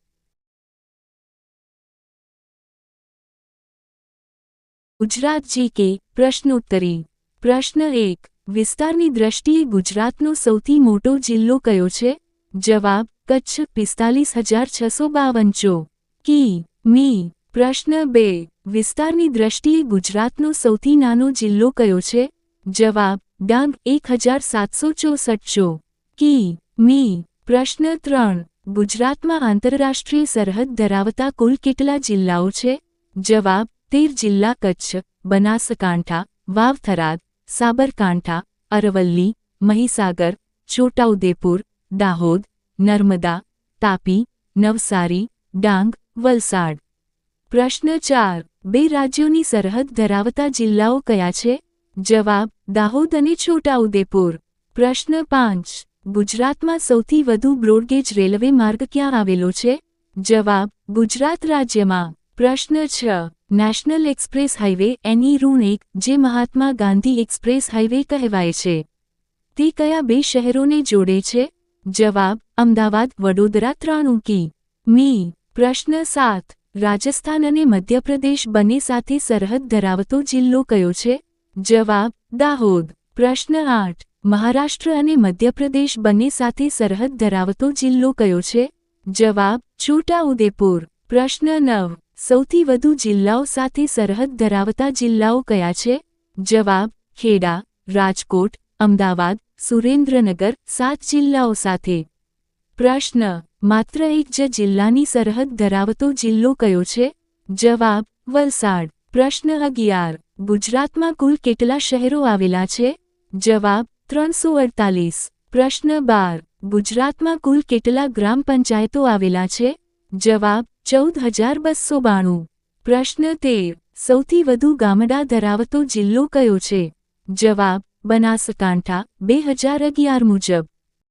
ગુજરાત GK પ્રશ્નોત્તરી. પ્રશ્ન 1. વિસ્તારની દ્રષ્ટિએ ગુજરાતનો સૌથી મોટો જિલ્લો કયો છે? જવાબ: કચ્છ 45,652 કિ. મી. પ્રશ્ન 2. વિસ્તારની દ્રષ્ટિએ ગુજરાતનો સૌથી નાનો જિલ્લો કયો છે? જવાબ: ડાંગ 1,764 કિ. મી. પ્રશ્ન 3. ગુજરાતમાં આંતરરાષ્ટ્રીય સરહદ ધરાવતા કુલ કેટલા જિલ્લાઓ છે? જવાબ: 13 જિલ્લા કચ્છ, બનાસકાંઠા, વાવ-થરાદ, સાબરકાંઠા, અરવલ્લી, મહીસાગર, છોટાઉદેપુર, દાહોદ, નર્મદા, તાપી, નવસારી, ડાંગ, વલસાડ. પ્રશ્ન 4. 2 રાજ્યોની સરહદ ધરાવતા જિલ્લાઓ કયા છે? જવાબ: દાહોદ અને છોટાઉદેપુર. પ્રશ્ન 5. ગુજરાતમાં સૌથી વધુ બ્રોડગેજ રેલવે માર્ગ ક્યાં આવેલો છે? જવાબ: ગુજરાત રાજ્યમાં. પ્રશ્ન 6. નેશનલ એક્સપ્રેસ હાઇવે NE-1 જે મહાત્મા ગાંધી એક્સપ્રેસ હાઇવે કહેવાય છે, તે કયા 2 શહેરોને જોડે છે? જવાબ: અમદાવાદ, વડોદરા. 93 કિ. મી. પ્રશ્ન 7. રાજસ્થાન અને મધ્યપ્રદેશ બંને સાથે સરહદ ધરાવતો જિલ્લો કયો છે? જવાબ: દાહોદ. પ્રશ્ન 8. મહારાષ્ટ્ર અને મધ્યપ્રદેશ બંને સાથે સરહદ ધરાવતો જિલ્લો કયો છે? જવાબ: છોટાઉદેપુર. પ્રશ્ન 9. સૌથી વધુ જિલ્લાઓ સાથે સરહદ ધરાવતા જિલ્લાઓ કયા છે? જવાબ: ખેડા, રાજકોટ, અમદાવાદ, સુરેન્દ્રનગર. 7 જિલ્લાઓ સાથે. પ્રશ્ન: માત્ર એક જ જિલ્લાની સરહદ ધરાવતો જિલ્લો કયો છે? જવાબ: વલસાડ. પ્રશ્ન 11. ગુજરાતમાં કુલ કેટલા શહેરો આવેલા છે? જવાબ: 348. પ્રશ્ન 12. ગુજરાતમાં કુલ કેટલા ગ્રામ પંચાયતો આવેલા છે? જવાબ: 14,292. પ્રશ્ન 13. સૌથી વધુ ગામડા ધરાવતો જિલ્લો કયો છે? જવાબ: બનાસકાંઠા 2011 મુજબ.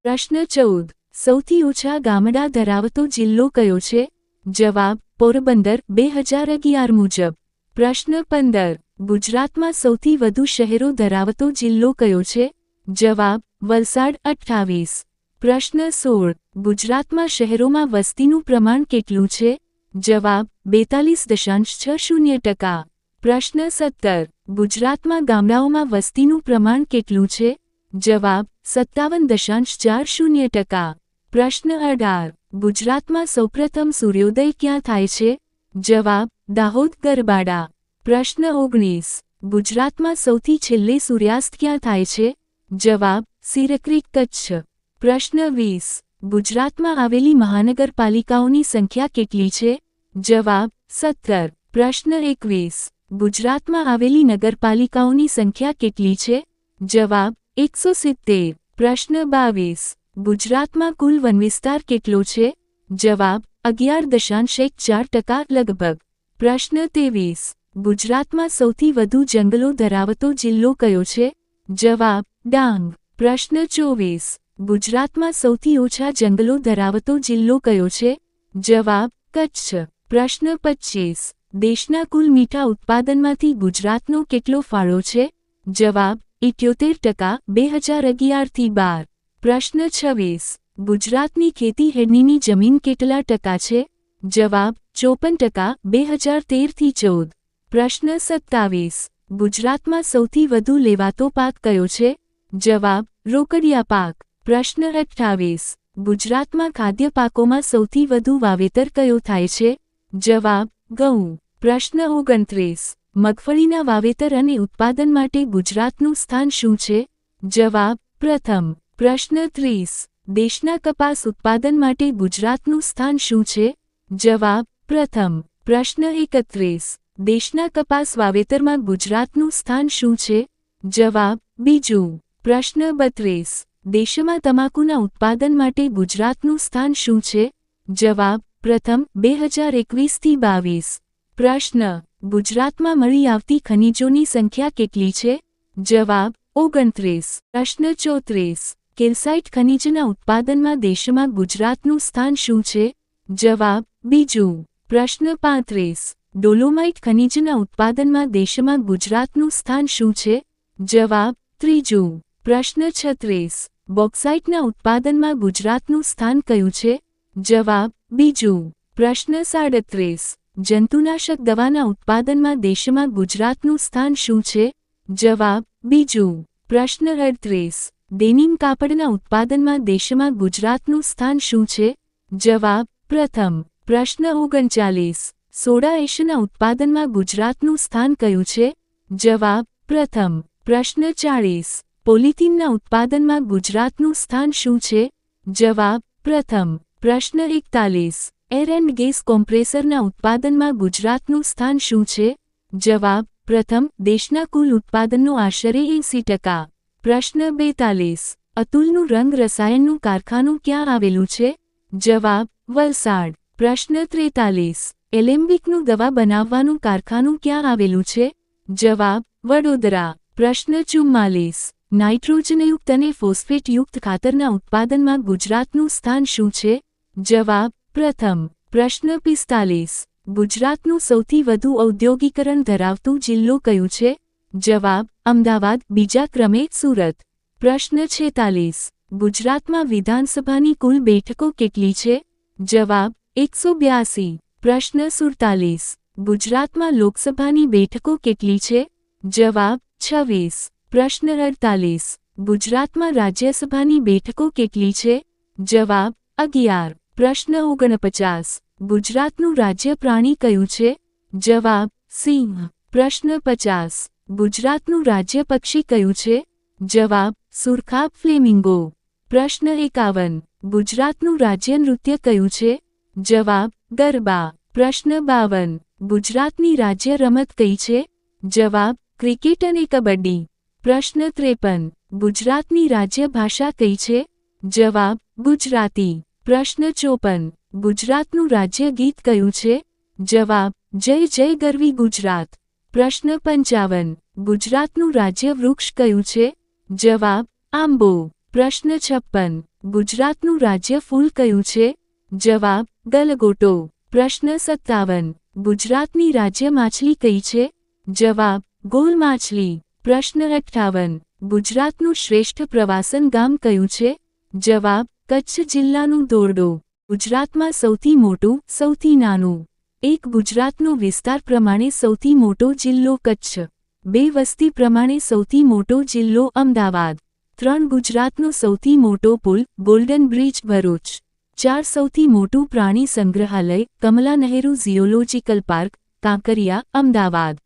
પ્રશ્ન 14. સૌથી ઓછા ગામડા ધરાવતો જિલ્લો કયો છે? જવાબ: પોરબંદર 2011 મુજબ. પ્રશ્ન 15. ગુજરાતમાં સૌથી વધુ શહેરો ધરાવતો જિલ્લો કયો છે? જવાબ વલસાડ 28. પ્રશ્ન 16. ગુજરાતમાં શહેરોમાં વસ્તીનું પ્રમાણ કેટલું છે? જવાબ 42.60%. પ્રશ્ન 17. ગુજરાતમાં ગામડાઓમાં વસ્તીનું પ્રમાણ કેટલું છે? જવાબ 57.40%. પ્રશ્ન 18. ગુજરાતમાં સૌપ્રથમ સૂર્યોદય ક્યાં થાય છે? જવાબ દાહોદ ગરબાડા. પ્રશ્ન 19. ગુજરાતમાં સૌથી છેલ્લે સૂર્યાસ્ત ક્યાં થાય છે? જવાબ સિરક્રીક કચ્છ. પ્રશ્ન 20. ગુજરાતમાં આવેલી મહાનગરપાલિકાઓની સંખ્યા કેટલી છે? જવાબ 17. પ્રશ્ન 21. ગુજરાતમાં આવેલી નગરપાલિકાઓની સંખ્યા કેટલી છે? જવાબ 170. પ્રશ્ન 22. ગુજરાતમાં કુલ વનવિસ્તાર કેટલો છે? જવાબ 11.4% લગભગ. પ્રશ્ન 23. ગુજરાતમાં સૌથી વધુ જંગલો ધરાવતો જિલ્લો કયો છે? જવાબ ડાંગ. પ્રશ્ન 24. ગુજરાતમાં સૌથી ઓછા જંગલો ધરાવતો જિલ્લો કયો છે? જવાબ કચ્છ. પ્રશ્ન 25. દેશના કુલ મીઠા ઉત્પાદનમાંથી ગુજરાતનો કેટલો ફાળો છે? જવાબ 78%. 2011-12. પ્રશ્ન 26. ગુજરાતની ખેતી હેડની જમીન કેટલા ટકા છે? જવાબ 54%. 2013-14. પ્રશ્ન 27. ગુજરાતમાં સૌથી વધુ લેવાતો પાક કયો છે? જવાબ રોકડિયા પાક. પ્રશ્ન 28. ગુજરાતમાં ખાદ્ય પાકોમાં સૌથી વધુ વાવેતર કયો થાય છે? જવાબ ઘઉં. પ્રશ્ન 29. મગફળીના વાવેતર અને ઉત્પાદન માટે ગુજરાતનું સ્થાન શું છે? જવાબ પ્રથમ. પ્રશ્ન 30. દેશના કપાસ ઉત્પાદન માટે ગુજરાતનું સ્થાન શું છે? જવાબ પ્રથમ. પ્રશ્ન 31. દેશના કપાસ વાવેતરમાં ગુજરાતનું સ્થાન શું છે? જવાબ બીજું. પ્રશ્ન 32. દેશમાં તમાકુના ઉત્પાદન માટે ગુજરાતનું સ્થાન શું છે? જવાબ પ્રથમ. 2021-22. પ્રશ્ન. ગુજરાતમાં મળી આવતી ખનિજોની સંખ્યા કેટલી છે? જવાબ 29. પ્રશ્ન 34. કેલ્સાઇટ ખનિજના ઉત્પાદનમાં દેશમાં ગુજરાતનું સ્થાન શું છે? જવાબ બીજું. પ્રશ્ન 35. ડોલોમાઇટ ખનિજના ઉત્પાદનમાં દેશમાં ગુજરાતનું સ્થાન શું છે? જવાબ ત્રીજું. પ્રશ્ન 36. બોક્સાઇટના ઉત્પાદનમાં ગુજરાતનું સ્થાન કયું છે? જવાબ બીજું. પ્રશ્ન 37. જંતુનાશક દવાના ઉત્પાદનમાં દેશમાં ગુજરાતનું સ્થાન શું છે? જવાબ બીજું. પ્રશ્ન 38. ડેનિમ કાપડના ઉત્પાદનમાં દેશમાં ગુજરાતનું સ્થાન શું છે? જવાબ પ્રથમ. પ્રશ્ન 39. સોડા એશના ઉત્પાદનમાં ગુજરાતનું સ્થાન કયું છે? જવાબ પ્રથમ. પ્રશ્ન 40. પોલિથીનના ઉત્પાદનમાં ગુજરાતનું સ્થાન શું છે? જવાબ પ્રથમ. પ્રશ્ન 41. એર એન્ડ ગેસ કોમ્પ્રેસરના ઉત્પાદનમાં ગુજરાતનું સ્થાન શું છે? જવાબ પ્રથમ. દેશના કુલ ઉત્પાદનનો આશરે 80%. પ્રશ્ન 42. અતુલનું રંગ રસાયણનું કારખાનું ક્યાં આવેલું છે? જવાબ વલસાડ. પ્રશ્ન 43. એલેમ્બિકનું દવા બનાવવાનું કારખાનું ક્યાં આવેલું છે? જવાબ વડોદરા. પ્રશ્ન 44. નાઇટ્રોજનયુક્ત અને ફોસ્ફેટયુક્ત ખાતરના ઉત્પાદનમાં ગુજરાતનું સ્થાન શું છે? જવાબ પ્રથમ. પ્રશ્ન 45. ગુજરાતનું સૌથી વધુ ઔદ્યોગિકરણ ધરાવતું જિલ્લો કયું છે? જવાબ અમદાવાદ. બીજા ક્રમે સુરત. પ્રશ્ન 46. ગુજરાતમાં વિધાનસભાની કુલ બેઠકો કેટલી છે? જવાબ 182. પ્રશ્ન 47. ગુજરાતમાં લોકસભાની બેઠકો કેટલી છે? જવાબ 26. પ્રશ્ન 48. ગુજરાતમાં રાજ્યસભાની બેઠકો કેટલી છે? જવાબ 11. પ્રશ્ન 49. ગુજરાતનું રાજ્ય પ્રાણી કયું છે? જવાબ સિંહ. પ્રશ્ન 50. ગુજરાતનું રાજ્ય પક્ષી કયું છે? જવાબ સુરખાબ ફ્લેમિંગો. પ્રશ્ન 51. ગુજરાતનું રાજ્ય નૃત્ય કયું છે? જવાબ ગરબા. પ્રશ્ન 52. ગુજરાતની રાજ્ય રમત કઈ છે? જવાબ ક્રિકેટ અને કબડ્ડી. પ્રશ્ન 53. ગુજરાતની રાજ્ય ભાષા કઈ છે? જવાબ ગુજરાતી. પ્રશ્ન 54. ગુજરાતનું રાજ્ય ગીત કયું છે? જવાબ જય જય ગરવી ગુજરાત. પ્રશ્ન 55. ગુજરાતનું રાજ્ય વૃક્ષ કયું છે? જવાબ આંબો. પ્રશ્ન 56. ગુજરાતનું રાજ્ય ફૂલ કયું છે? જવાબ ગલગોટો. પ્રશ્ન 57. ગુજરાતની રાજ્ય માછલી કઈ છે? જવાબ ગોલ માછલી. પ્રશ્ન 58. ગુજરાતનું શ્રેષ્ઠ પ્રવાસન ગામ કયું છે? જવાબ: કચ્છ જિલ્લાનું ધોરડો. ગુજરાતમાં સૌથી મોટું, સૌથી નાનું. 1. ગુજરાતનો વિસ્તાર પ્રમાણે સૌથી મોટો જિલ્લો કચ્છ. 2. વસ્તી પ્રમાણે સૌથી મોટો જિલ્લો અમદાવાદ. 3. ગુજરાતનો સૌથી મોટો પુલ, ગોલ્ડન બ્રિજ, ભરૂચ. 4. સૌથી મોટું પ્રાણી સંગ્રહાલય, કમલા નહેરુ ઝૂઓલોજિકલ પાર્ક, કાંકરિયા, અમદાવાદ.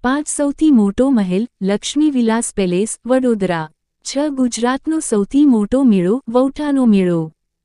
5. સૌથી મોટો મહેલ, લક્ષ્મી વિલાસ પેલેસ, વડોદરા. 6. ગુજરાતનો સૌથી મોટો મેળો, વૌઠાનો મેળો.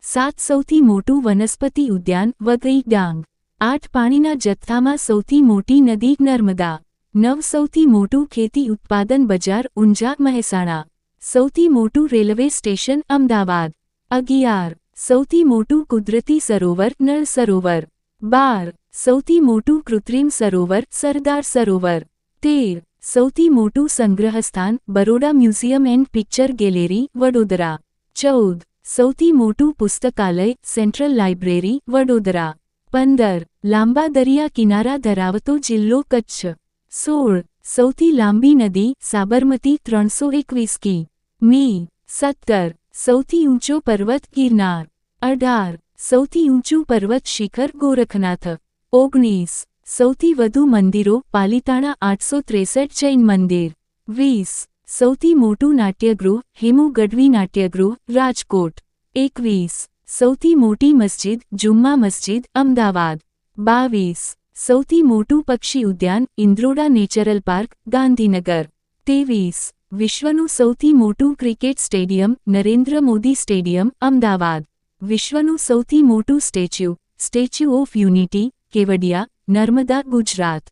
7. સૌથી મોટું વનસ્પતિ ઉદ્યાન, વઘઈ ડાંગ. 8. પાણીના જથ્થામાં સૌથી મોટી નદી, નર્મદા. 9. સૌથી મોટું ખેતી ઉત્પાદન બજાર, ઊંઝા, મહેસાણા. સૌથી મોટું રેલવે સ્ટેશન, અમદાવાદ. 11. સૌથી મોટું કુદરતી સરોવર, નળ સરોવર. 12. સૌથી મોટું કૃત્રિમ સરોવર, સરદાર સરોવર. 13. સૌથી મોટું સંગ્રહસ્થાન, Baroda museum and picture gallery, Vadodara. 14. સૌથી મોટું પુસ્તકાલય, સેન્ટ્રલ લાઇબ્રેરી, વડોદરા. 15. લાંબા દરિયા કિનારા ધરાવતો જિલ્લો કચ્છ. 16. સૌથી લાંબી નદી, સાબરમતી, 321 કિ.મી. 17. સૌથી ઊંચો પર્વત, ગિરનાર. 18. સૌથી ઊંચું પર્વત શિખર, ગોરખનાથ. 19. સૌથી વધુ મંદિરો, પાલિતાણા 863 જૈન મંદિર. 20. સૌથી મોટું નાટ્યગૃહ, હેમુ ગઢવી નાટ્યગૃહ, રાજકોટ. 21. સૌથી મોટી મસ્જિદ, જુમ્મા મસ્જિદ, અમદાવાદ. 22. સૌથી મોટું પક્ષી ઉદ્યાન, ઇન્દ્રોડા નેચરલ પાર્ક, ગાંધીનગર. 23. વિશ્વનું સૌથી મોટું cricket stadium, Narendra Modi stadium, Ahmedabad. વિશ્વનું સૌથી મોટું statue, statue of unity, Kevadia, Narmada, Gujarat.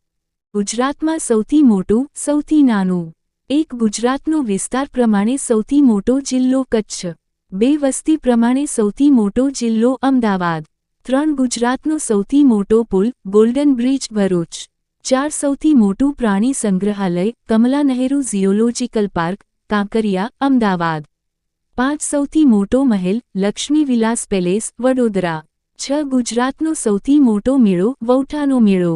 ગુજરાતમાં સૌથી મોટું, સૌથી નાનું. 1. ગુજરાતનો વિસ્તાર પ્રમાણે સૌથી મોટો જિલ્લો કચ્છ. 2. વસ્તી પ્રમાણે સૌથી મોટો જિલ્લો અમદાવાદ. 3. ગુજરાતનો સૌથી મોટો પુલ, ગોલ્ડન બ્રિજ, ભરૂચ. 4. સૌથી મોટું પ્રાણી સંગ્રહાલય, કમલા નહેરુ ઝૂઓલોજિકલ પાર્ક, કાંકરિયા, અમદાવાદ. 5. સૌથી મોટો મહેલ, લક્ષ્મી વિલાસ પેલેસ, વડોદરા. 6. ગુજરાતનો સૌથી મોટો મેળો, વૌઠાનો મેળો.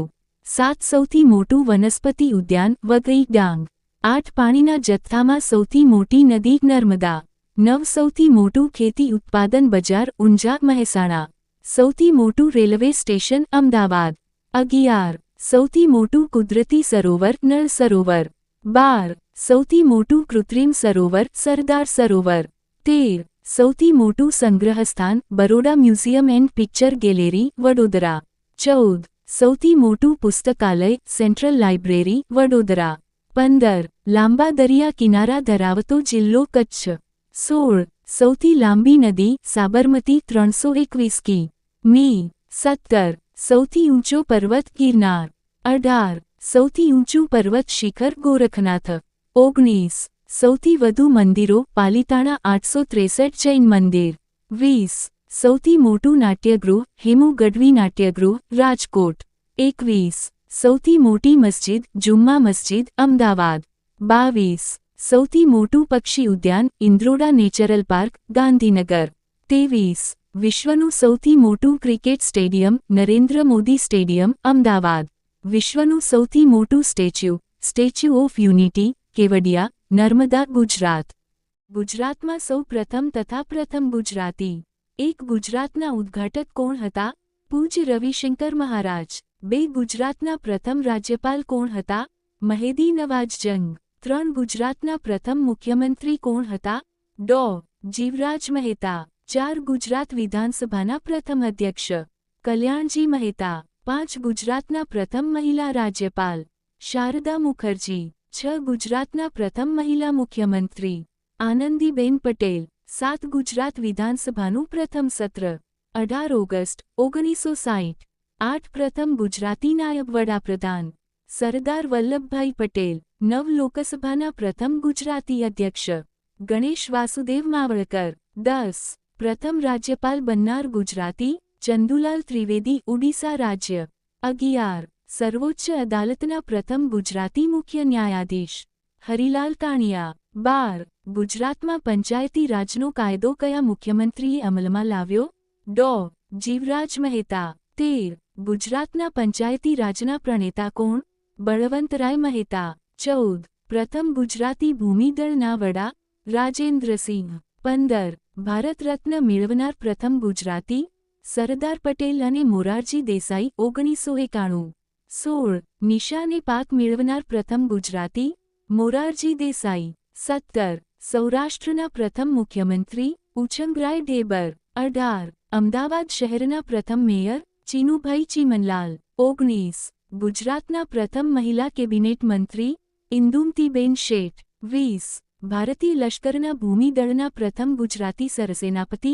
7. સૌથી મોટું વનસ્પતિ ઉદ્યાન, વઘઈ ડાંગ. 8. પાણીના જથ્થામાં સૌથી મોટી નદી, નર્મદા. 9. સૌથી મોટું ખેતી ઉત્પાદન બજાર, ઊંઝા, મહેસાણા. સૌથી મોટું રેલવે સ્ટેશન, અમદાવાદ. 11. સૌથી મોટું કુદરતી સરોવર, નળ સરોવર. 12. સૌથી મોટું કૃત્રિમ સરોવર, સરદાર સરોવર. 13. સૌથી મોટું સંગ્રહસ્થાન, Baroda museum and picture gallery, Vadodara. 14. સૌથી મોટું પુસ્તકાલય, સેન્ટ્રલ લાઇબ્રેરી, વડોદરા. 15. લાંબા દરિયા કિનારા ધરાવતો જિલ્લો કચ્છ. 16. સૌથી લાંબી નદી, સાબરમતી, 321 કિ.મી. 17. સૌથી ઊંચો પર્વત, ગિરનાર. 18. સૌથી ઊંચું પર્વત શિખર, ગોરખનાથ. 19. સૌથી વધુ મંદિરો, પાલિતાણા 863 જૈન મંદિર. 20. સૌથી મોટું નાટ્યગૃહ, હેમુ ગઢવી નાટ્યગૃહ, રાજકોટ. 21. સૌથી મોટી મસ્જિદ, જુમ્મા મસ્જિદ, અમદાવાદ. 22. સૌથી મોટું પક્ષી ઉદ્યાન, ઇન્દ્રોડા નેચરલ પાર્ક, ગાંધીનગર. 23. વિશ્વનું સૌથી મોટું cricket stadium, Narendra Modi stadium, Ahmedabad. વિશ્વનું સૌથી મોટું statue, statue of unity, Kevadia, Narmada, Gujarat. ગુજરાતમાં સૌ પ્રથમ તથા પ્રથમ ગુજરાતી. 1. ગુજરાતના ઉદ્ઘાટક કોણ હતા? પૂજ્ય રવિશંકર મહારાજ. 2. ગુજરાતના પ્રથમ રાજ્યપાલ કોણ હતા? મહેદી નવાઝ જંગ. 3. ગુજરાતના પ્રથમ મુખ્યમંત્રી કોણ હતા? ડો. જીવરાજ મહેતા. 4. ગુજરાત વિધાનસભાના પ્રથમ અધ્યક્ષ કલ્યાણજી મહેતા. 5. ગુજરાતના પ્રથમ મહિલા રાજ્યપાલ શારદા મુખર્જી. 6. ગુજરાતના પ્રથમ મહિલા મુખ્યમંત્રી આનંદીબેન પટેલ. 7. ગુજરાત વિધાનસભાનું પ્રથમ સત્ર 18 ઓગસ્ટ 1960. 8. પ્રથમ ગુજરાતી નાયબ વડાપ્રધાન સરદાર વલ્લભભાઈ પટેલ. 9. લોકસભાના પ્રથમ ગુજરાતી અધ્યક્ષ ગણેશ વાસુદેવ માવળકર. 10. પ્રથમ રાજ્યપાલ બનનાર ગુજરાતી ચંદુલાલ ત્રિવેદી, ઉડીસા રાજ્ય. 11. સર્વોચ્ચ અદાલતના પ્રથમ ગુજરાતી મુખ્ય ન્યાયાધીશ હરિલાલ કાણિયા. 12. ગુજરાતમાં પંચાયતી રાજનો કાયદો કયા મુખ્યમંત્રીએ અમલમાં લાવ્યો? ડો. જીવરાજ મહેતા. 13. ગુજરાતના પંચાયતી રાજના પ્રણેતા કોણ? બળવંતરાય મહેતા. 14. પ્રથમ ગુજરાતી ભૂમિદળના વડા રાજેન્દ્રસિંહ. 15. ભારત રત્ન મેળવનાર પ્રથમ ગુજરાતી સરદાર પટેલ અને મોરારજી દેસાઈ 1991. 16. નિશાને પાક મેળવનાર પ્રથમ ગુજરાતી મોરારજી દેસાઈ. 17. સૌરાષ્ટ્રના પ્રથમ મુખ્યમંત્રી ઉછંગરાય ઢેબર. 18. અમદાવાદ શહેરના પ્રથમ મેયર ચીનુભાઈ ચીમનલાલ. 19. ગુજરાતના પ્રથમ મહિલા કેબિનેટ મંત્રી ઇન્દુમતીબેન શેઠ. 20. ભારતીય લશ્કરના ભૂમિદળના પ્રથમ ગુજરાતી સરસેનાપતિ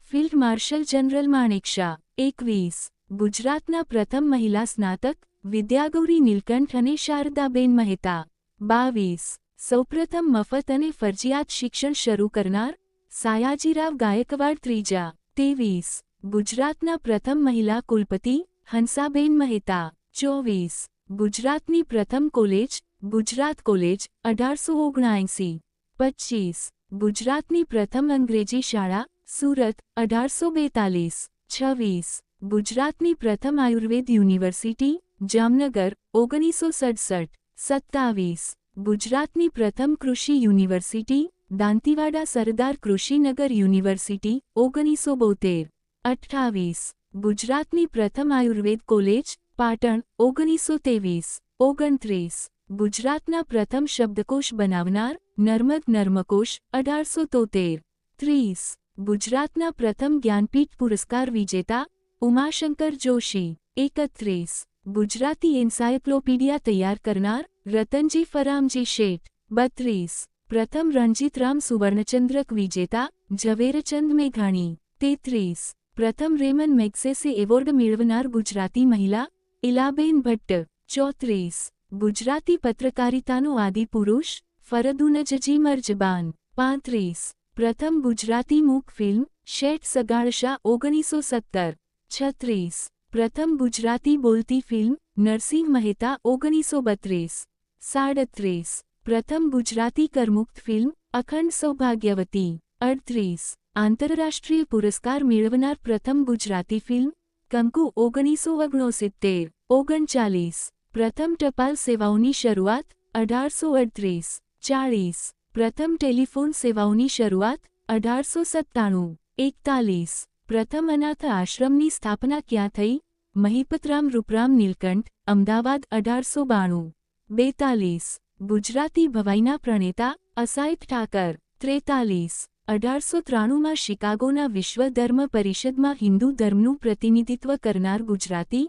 ફિલ્ડ માર્શલ જનરલ માણેકશા. 21. ગુજરાતના પ્રથમ મહિલા સ્નાતક વિદ્યાગૌરી નીલકંઠ અને શારદાબેન મહેતા. 22. સૌપ્રથમ મફત અને ફરજિયાત શિક્ષણ શરૂ કરનાર સાયાજીરાવ ગાયકવાડ ત્રીજા. 23. ગુજરાતના પ્રથમ મહિલા કુલપતિ હંસાબેન મહેતા. 24. ગુજરાતની પ્રથમ કોલેજ ગુજરાત કોલેજ 1879. 25. ગુજરાતની પ્રથમ અંગ્રેજી શાળા સુરત 1842. 26. ગુજરાતની પ્રથમ આયુર્વેદ યુનિવર્સિટી જામનગર 1967. 27. ગુજરાતની પ્રથમ કૃષિ યુનિવર્સિટી દાંતીવાડા સરદાર કૃષિનગર યુનિવર્સિટી 1972. 28. ગુજરાતની પ્રથમ આયુર્વેદ કોલેજ પાટણ 1923. 29. ગુજરાતના પ્રથમ શબ્દકોશ બનાવનાર નર્મદ નર્મકોશ 1873. 30. ગુજરાતના પ્રથમ જ્ઞાનપીઠ પુરસ્કાર વિજેતા ઉમાશંકર જોશી. 31. ગુજરાતી એન્સાયક્લોપીડિયા તૈયાર કરનાર રતનજી ફરામજી શેઠ. 32. પ્રથમ રણજીતરામ સુવર્ણચંદ્રક વિજેતા ઝવેરચંદ મેઘાણી. 33. પ્રથમ રેમન મેગ્સેસે એવોર્ડ મેળવનાર ગુજરાતી મહિલા ઇલાબેન ભટ્ટ. 34. ગુજરાતી પત્રકારિતાનો આદિપુરુષ ફરદુનજજી મરજબાન. 35. પ્રથમ ગુજરાતી મૂક ફિલ્મ શેઠ સગાળશા 1970. 36. પ્રથમ ગુજરાતી બોલતી ફિલ્મ નરસિંહ મહેતા 1932. 37. પ્રથમ ગુજરાતી કરમુક્ત ફિલ્મ અખંડ સૌભાગ્યવતી. 38. આંતરરાષ્ટ્રીય પુરસ્કાર મેળવનાર પ્રથમ ગુજરાતી ફિલ્મ કંકુ 1969. 39. પ્રથમ ટપાલ સેવાઓની શરૂઆત 1838. 40. પ્રથમ ટેલિફોન સેવાઓની શરૂઆત 1897. 41. પ્રથમ અનાથ આશ્રમની સ્થાપના ક્યાં થઈ મહિપતરામ રૂપરામ નીલકંઠ અમદાવાદ 1892. 42. ગુજરાતી ભવાઈના પ્રણેતા અસાઇફ ઠાકર. 43. 1893માં શિકાગોના વિશ્વ ધર્મ પરિષદમાં હિન્દુ ધર્મનું પ્રતિનિધિત્વ કરનાર ગુજરાતી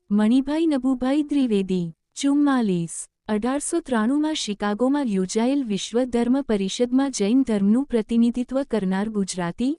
મણિભાઈ નભુભાઈ દ્વિવેદી. 44. 1893માં શિકાગોમાં યોજાયેલ વિશ્વ ધર્મ પરિષદમાં જૈન ધર્મનું પ્રતિનિધિત્વ કરનાર ગુજરાતી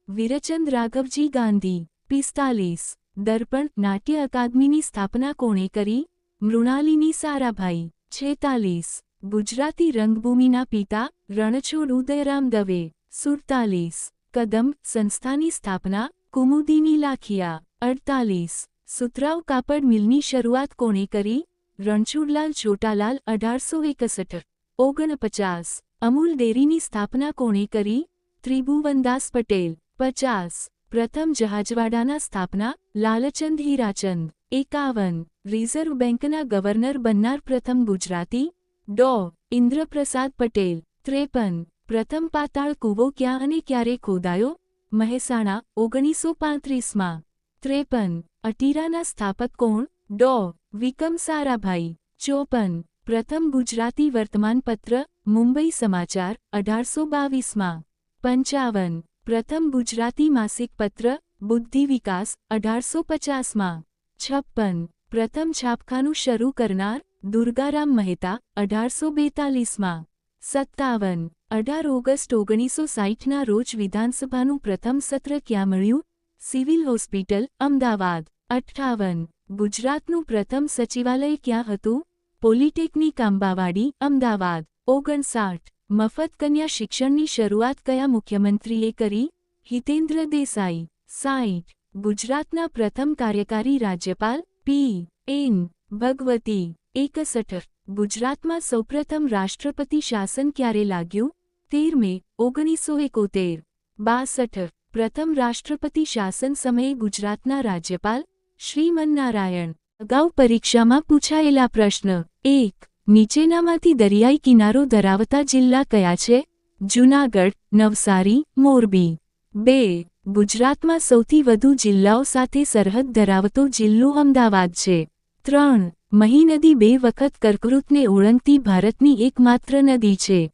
વીરચંદ રાઘવજી ગાંધી. 45. દર્પણ નાટ્ય અકાદમીની સ્થાપના કોણે કરી મૃણાલિની સારાભાઈ. 46. ગુજરાતી રંગભૂમિના પિતા રણછોડ ઉદયરામ દવે. 47. કદમ સંસ્થાની સ્થાપના કુમુદીની લાખિયા. 48. સુતરાઉ કાપડ મિલની શરૂઆત કોણે કરી રણછોડલાલ છોટાલાલ 1861. 49. અમૂલ ડેરીની સ્થાપના કોણે કરી ત્રિભુવનદાસ પટેલ. 50. પ્રથમ જહાજવાડાના સ્થાપના લાલચંદ હીરાચંદ. 51. રિઝર્વ બેંકના ગવર્નર બનનાર પ્રથમ ગુજરાતી ડો. ઇન્દ્રપ્રસાદ પટેલ. 53. પ્રથમ પાતાળ કૂવો ક્યાં અને ક્યારે ખોદાયો મહેસાણા 1935માં. 53. અટીરાના સ્થાપક કોણ ડો. વિકમ સારાભાઈ. 54. પ્રથમ ગુજરાતી વર્તમાનપત્ર મુંબઈ સમાચાર 1822માં. 55. પ્રથમ ગુજરાતી માસિક પત્ર બુદ્ધિ વિકાસ 1850માં. 56. પ્રથમ છાપખાનું શરૂ કરનાર દુર્ગારામ મહેતા 1842માં. 57. 18 ઓગસ્ટ 1960ના રોજ વિધાનસભાનું પ્રથમ સત્ર ક્યાં મળ્યું સિવિલ હોસ્પિટલ અમદાવાદ. 58. ગુજરાતનું પ્રથમ સચિવાલય ક્યાં હતું પોલિટેકનિક આંબાવાડી અમદાવાદ. 59. મફત કન્યા શિક્ષણની શરૂઆત કયા મુખ્યમંત્રીએ કરી હિતેન્દ્ર દેસાઈ. 60. ગુજરાતના પ્રથમ કાર્યકારી રાજ્યપાલ પી. એન. ભગવતી. 61. ગુજરાતમાં સૌપ્રથમ રાષ્ટ્રપતિ શાસન ક્યારે લાગ્યું 13 મે 1971. 62. પ્રથમ રાષ્ટ્રપતિ શાસન સમયે ગુજરાતના રાજ્યપાલ શ્રીમન નારાયણ. અગાઉ પરીક્ષામાં પૂછાયેલા પ્રશ્ન 1. નીચેનામાંથી દરિયાઈ કિનારો ધરાવતા જિલ્લા કયા છે? જૂનાગઢ, નવસારી, મોરબી. 2. ગુજરાતમાં સૌથી વધુ જિલ્લાઓ સાથે સરહદ ધરાવતો જિલ્લો અમદાવાદ છે. 3. મહી નદી 2 વખત કર્કવૃતને ઓળંગતી ભારતની એકમાત્ર નદી છે.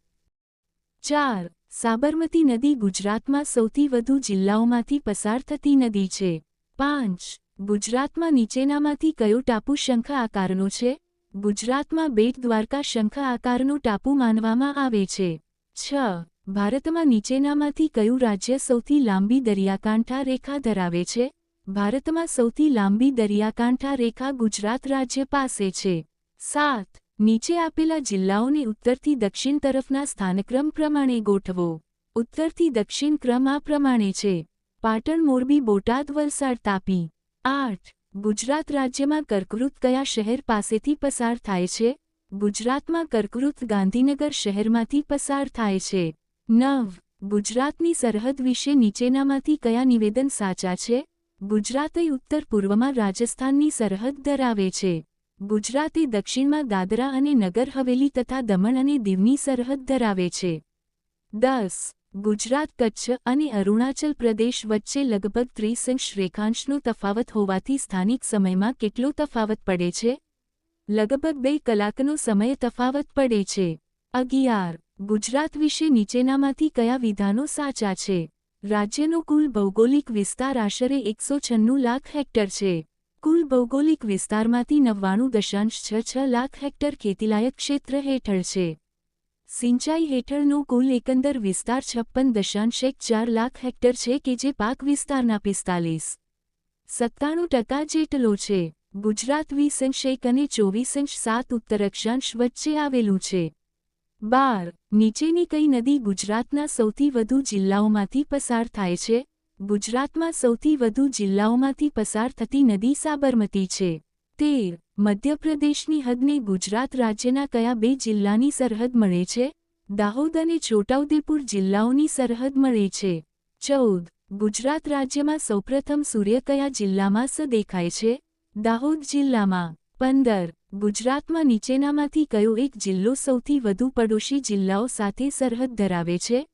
4. સાબરમતી નદી ગુજરાતમાં સૌથી વધુ જિલ્લાઓમાંથી પસાર થતી નદી છે. 5. ગુજરાતમાં નીચેનામાંથી કયો ટાપુ શંખ આકારનો છે? ગુજરાતમાં બેટ દ્વારકા શંખ આકારનો ટાપુ માનવામાં આવે છે. 6. ભારતમાં નીચેનામાંથી કયું રાજ્ય સૌથી લાંબી દરિયાકાંઠા રેખા ધરાવે છે? ભારતમાં સૌથી લાંબી દરિયાકાંઠા રેખા ગુજરાત રાજ્ય પાસે છે. 7. નીચે આપેલા જિલ્લાઓને ઉત્તરથી દક્ષિણ તરફના સ્થાનક્રમ પ્રમાણે ગોઠવો. ઉત્તરથી દક્ષિણ ક્રમ આ પ્રમાણે છે: પાટણ, મોરબી, બોટાદ, વલસાડ, તાપી. 8. ગુજરાત રાજ્યમાં કર્કવૃત કયા શહેર પાસેથી પસાર થાય છે? ગુજરાતમાં કર્કવૃત ગાંધીનગર શહેરમાંથી પસાર થાય છે. 9. ગુજરાતની સરહદ વિશે નીચેનામાંથી કયા નિવેદન સાચા છે? ગુજરાત ઉત્તર પૂર્વમાં રાજસ્થાનની સરહદ ધરાવે છે. ગુજરાત દક્ષિણમાં દાદરા અને નગર હવેલી તથા દમણ અને દીવની સરહદ ધરાવે છે. 10. ગુજરાત કચ્છ અને અરુણાચલ પ્રદેશ વચ્ચે લગભગ 30 રેખાંશનો તફાવત હોવાથી સ્થાનિક સમયમાં કેટલો તફાવત પડે છે? લગભગ 2 કલાકનો સમય તફાવત પડે છે. 11. ગુજરાત વિશે નીચેનામાંથી કયા વિધાનો સાચા છે? રાજ્યનો કુલ ભૌગોલિક વિસ્તાર આશરે 196 લાખ હેક્ટર છે. કુલ ભૌગોલિક વિસ્તારમાંથી 99.66 લાખ હેક્ટર ખેતીલાયક ક્ષેત્ર હેઠળ છે. સિંચાઈ હેઠળનો કુલ એકંદર વિસ્તાર 56.14 લાખ હેક્ટર છે કે જે પાક વિસ્તારના 45.97% જેટલો છે. ગુજરાત 20.1 અને 24.7 ઉત્તર અક્ષાંશ વચ્ચે આવેલું છે. 12. નીચેની કઈ નદી ગુજરાતના સૌથી વધુ જિલ્લાઓમાંથી પસાર થાય છે? ગુજરાતમાં સૌથી વધુ જિલ્લાઓમાંથી પસાર થતી નદી સાબરમતી છે. 13. મધ્યપ્રદેશની હદને ગુજરાત રાજ્યના કયા 2 જિલ્લાની સરહદ મળે છે? દાહોદ અને છોટાઉદેપુર જિલ્લાઓની સરહદ મળે છે. 14. ગુજરાત રાજ્યમાં સૌપ્રથમ સૂર્ય કયા જિલ્લામાં દેખાય છે? દાહોદ જિલ્લામાં. 15. ગુજરાતમાં નીચેનામાંથી કયો એક જિલ્લો સૌથી વધુ પડોશી જિલ્લાઓ સાથે સરહદ ધરાવે છે?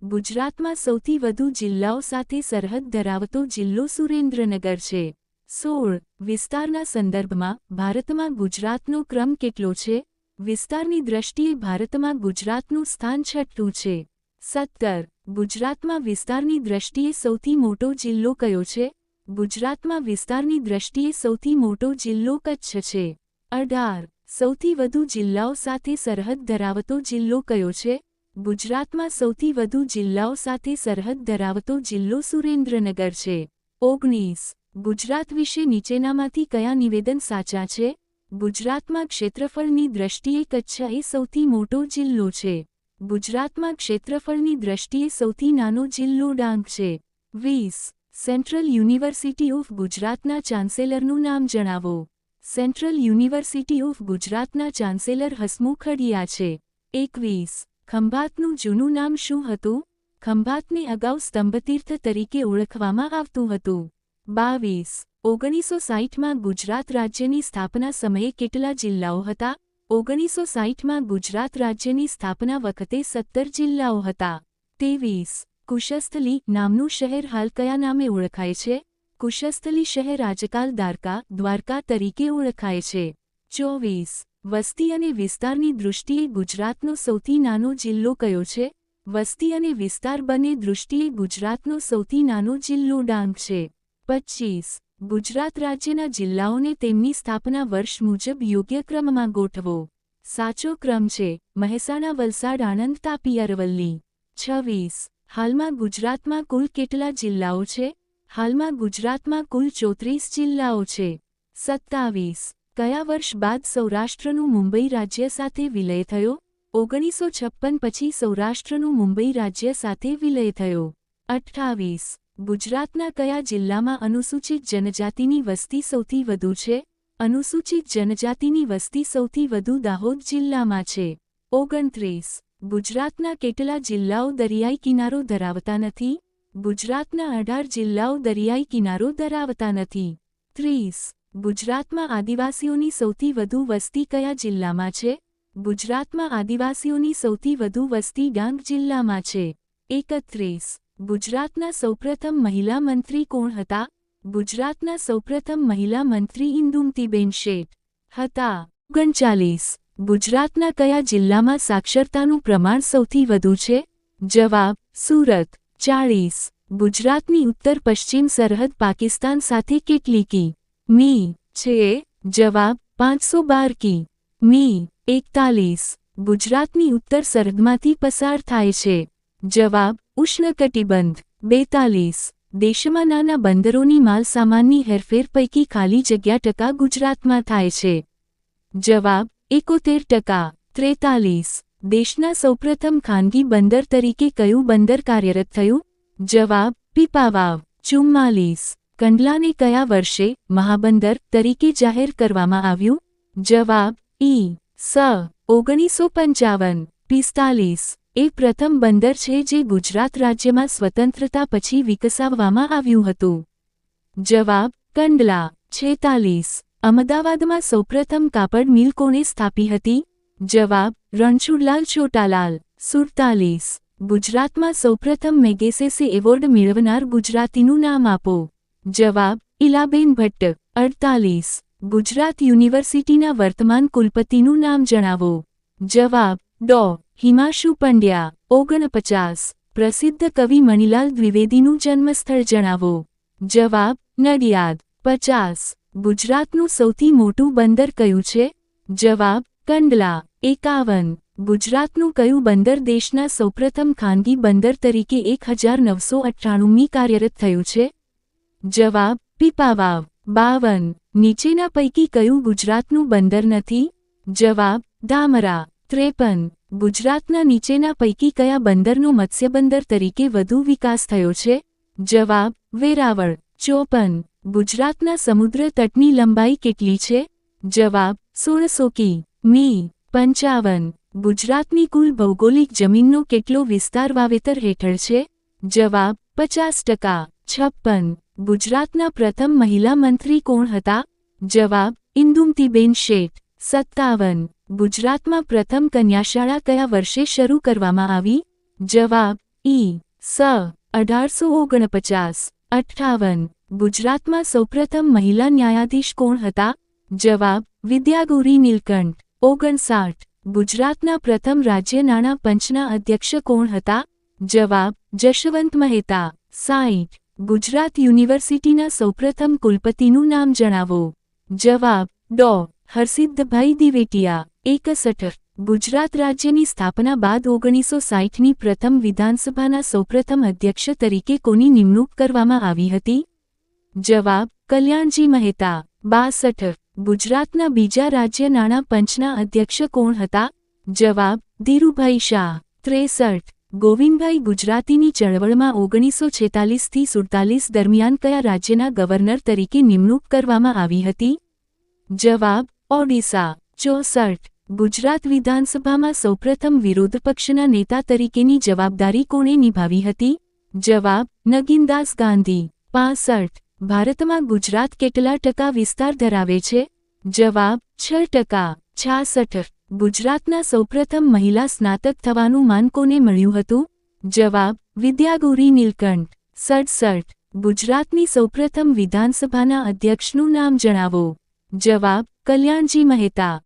ગુજરાતમાં સૌથી વધુ જિલ્લાઓ સાથે સરહદ ધરાવતો જિલ્લો સુરેન્દ્રનગર છે. 16. વિસ્તારના સંદર્ભમાં ભારતમાં ગુજરાતનો ક્રમ કેટલો છે? વિસ્તારની દ્રષ્ટિએ ભારતમાં ગુજરાતનું સ્થાન 6ઠું છે. 17. ગુજરાતમાં વિસ્તારની દ્રષ્ટિએ સૌથી મોટો જિલ્લો કયો છે? ગુજરાતમાં વિસ્તારની દ્રષ્ટિએ સૌથી મોટો જિલ્લો કચ્છ છે. 18. સૌથી વધુ જિલ્લાઓ સાથે સરહદ ધરાવતો જિલ્લો કયો છે? ગુજરાતમાં સૌથી વધુ જિલ્લાઓ સાથે સરહદ ધરાવતો જિલ્લો સુરેન્દ્રનગર છે. 19. ગુજરાત વિશે નીચેનામાંથી કયા નિવેદન સાચા છે? ગુજરાતમાં ક્ષેત્રફળની દ્રષ્ટિએ કચ્છ એ સૌથી મોટો જિલ્લો છે. ગુજરાતમાં ક્ષેત્રફળની દ્રષ્ટિએ સૌથી નાનો જિલ્લો ડાંગ છે. 20. સેન્ટ્રલ યુનિવર્સિટી ઓફ ગુજરાતના ચાન્સેલરનું નામ જણાવો. સેન્ટ્રલ યુનિવર્સિટી ઓફ ગુજરાતના ચાન્સેલર હસમુખ અઢિયા છે. 21. ખંભાતનું જૂનું નામ શું હતું? ખંભાતને અગાઉ સ્તંભતીર્થ તરીકે ઓળખવામાં આવતું હતું. 22. 1960માં ગુજરાત રાજ્યની સ્થાપના સમયે કેટલા જિલ્લાઓ હતા? 1960માં ગુજરાત રાજ્યની સ્થાપના વખતે 17 જિલ્લાઓ હતા. 23. કુશસ્થલી નામનું શહેર હાલ કયા નામે ઓળખાય છે? કુશસ્થલી શહેર આજકાલ દ્વારકા તરીકે ઓળખાય છે. 24. વસ્તી અને વિસ્તારની દૃષ્ટિએ ગુજરાતનો સૌથી નાનો જિલ્લો કયો છે? વસ્તી અને વિસ્તાર બંને દૃષ્ટિએ ગુજરાતનો સૌથી નાનો જિલ્લો ડાંગ છે. 25. ગુજરાત રાજ્યના જિલ્લાઓને તેમની સ્થાપના વર્ષ મુજબ યોગ્ય ક્રમમાં ગોઠવો. સાચો ક્રમ છે: મહેસાણા, વલસાડ, આણંદ, તાપી, અરવલ્લી. 26. હાલમાં ગુજરાતમાં કુલ કેટલા જિલ્લાઓ છે? હાલમાં ગુજરાતમાં કુલ 34 જિલ્લાઓ છે. 27. કયા વર્ષ બાદ સૌરાષ્ટ્રનું મુંબઈ રાજ્ય સાથે વિલય થયો? 1956 પછી સૌરાષ્ટ્રનું મુંબઈ રાજ્ય સાથે વિલય થયો. 28. ગુજરાતના કયા જિલ્લામાં અનુસૂચિત જનજાતિની વસ્તી સૌથી વધુ છે? અનુસૂચિત જનજાતિની વસ્તી સૌથી વધુ દાહોદ જિલ્લામાં છે. 29. ગુજરાતના કેટલા જિલ્લાઓ દરિયાઈ કિનારો ધરાવતા નથી? ગુજરાતના 18 જિલ્લાઓ દરિયાઈ કિનારો ધરાવતા નથી. 30. ગુજરાતમાં આદિવાસીઓની સૌથી વધુ વસ્તી કયા જિલ્લામાં છે? ગુજરાતમાં આદિવાસીઓની સૌથી વધુ વસ્તી ડાંગ જિલ્લામાં છે. 31. ગુજરાતના સૌપ્રથમ મહિલા મંત્રી કોણ હતા? ગુજરાતના સૌપ્રથમ મહિલા મંત્રી ઇન્દુમતીબેન શેઠ હતા. 39. ગુજરાતના કયા જિલ્લામાં સાક્ષરતાનું પ્રમાણ સૌથી વધુ છે? જવાબ: સુરત. 40. ગુજરાતની ઉત્તર પશ્ચિમ સરહદ પાકિસ્તાન સાથે કેટલી કિ.મી. છે? જવાબ: 512 કિ.મી. 41. ગુજરાતની ઉત્તર સરહદમાંથી પસાર થાય છે. જવાબ: ઉષ્ણકટિબંધ. 42. દેશમાં નાના બંદરોની માલ સામાનની હેરફેર પૈકી ખાલી જગ્યા ટકા ગુજરાતમાં થાય છે. જવાબ: 71%. 43. દેશના સૌપ્રથમ ખાનગી બંદર તરીકે કયું બંદર કાર્યરત થયું? જવાબ: પીપાવાવ. 44. કંડલાને કયા વર્ષે મહાબંદર તરીકે જાહેર કરવામાં આવ્યું? જવાબ: ઈ.સ. 1955. 45. એ પ્રથમ બંદર છે જે ગુજરાત રાજ્યમાં સ્વતંત્રતા પછી વિકસાવવામાં આવ્યું હતું. જવાબ: કંડલા. 46. અમદાવાદમાં સૌપ્રથમ કાપડ મિલ કોણે સ્થાપી હતી? જવાબ: રણછોડલાલ ચોટાલાલ. 47. ગુજરાતમાં સૌપ્રથમ મેગેસેસે એવોર્ડ મેળવનાર ગુજરાતીનું નામ આપો. જવાબ: ઇલાબેન ભટ્ટ. 48. ગુજરાત યુનિવર્સિટીના વર્તમાન કુલપતિનું નામ જણાવો. જવાબ: ડો. હિમાંશુ પંડ્યા. 49. પ્રસિદ્ધ કવિ મણિલાલ દ્વિવેદીનું જન્મસ્થળ જણાવો. જવાબ: નડિયાદ. 50. ગુજરાતનું સૌથી મોટું બંદર કયું છે? જવાબ: કંડલા. 51. ગુજરાતનું કયું બંદર દેશના સૌપ્રથમ ખાનગી બંદર તરીકે 1998મી કાર્યરત થયું છે? જવાબ: પીપાવાવ. 52. નીચેના પૈકી કયું ગુજરાતનું બંદર નથી? જવાબ: ધામરા. 53. ગુજરાતના નીચેના પૈકી કયા બંદરનો મત્સ્યબંદર તરીકે વધુ વિકાસ થયો છે? જવાબ: વેરાવળ. 54. ગુજરાતના સમુદ્ર તટની લંબાઈ કેટલી છે? જવાબ: 1600 કિ.મી. 55. ગુજરાતની કુલ ભૌગોલિક જમીનનો કેટલો વિસ્તાર વાવેતર હેઠળ છે? જવાબ: 50%. 56. ગુજરાતના પ્રથમ મહિલા મંત્રી કોણ હતા? જવાબ: ઇન્દુમતીબેન શેઠ. 57. ગુજરાતમાં પ્રથમ કન્યાશાળા કયા વર્ષે શરૂ કરવામાં આવી? જવાબ: ઈ.સ. 1849. 58. ગુજરાતમાં સૌપ્રથમ મહિલા ન્યાયાધીશ કોણ હતા? જવાબ: વિદ્યાગૌરી નીલકંઠ. 59. ગુજરાતના પ્રથમ રાજ્ય નાણાં પંચના અધ્યક્ષ કોણ હતા? જવાબ: જશવંત મહેતા. 60. ગુજરાત યુનિવર્સિટીના સૌપ્રથમ કુલપતિનું નામ જણાવો. જવાબ: ડો. હરસિદ્ધભાઈ દિવેટિયા. 61. ગુજરાત રાજ્યની સ્થાપના બાદ 1960ની પ્રથમ વિધાનસભાના સૌપ્રથમ અધ્યક્ષ તરીકે કોની નિમણૂક કરવામાં આવી હતી? જવાબ: કલ્યાણજી મહેતા. 62. ગુજરાતના બીજા રાજ્ય નાણાં પંચના અધ્યક્ષ કોણ હતા? જવાબ: ધીરુભાઈ શાહ. 63. ગોવિંદભાઈ ગુજરાતીની ચળવળમાં 1946થી 47 દરમિયાન કયા રાજ્યના ગવર્નર તરીકે નિમણૂક કરવામાં આવી હતી? જવાબ: ઓડિશા. 64. ગુજરાત વિધાનસભામાં સૌપ્રથમ વિરોધ પક્ષના નેતા તરીકેની જવાબદારી કોણે નિભાવી હતી? જવાબ: નગીનદાસ ગાંધી. 65. ભારતમાં ગુજરાત કેટલા ટકા વિસ્તાર ધરાવે છે? જવાબ: 6%. 66. ગુજરાતના સૌપ્રથમ મહિલા સ્નાતક થવાનું માન કોને મળ્યું હતું? જવાબ: વિદ્યાગૌરી નીલકંઠ. 67. ગુજરાતની સૌપ્રથમ વિધાનસભાના અધ્યક્ષનું નામ જણાવો. જવાબ: કલ્યાણજી મહેતા.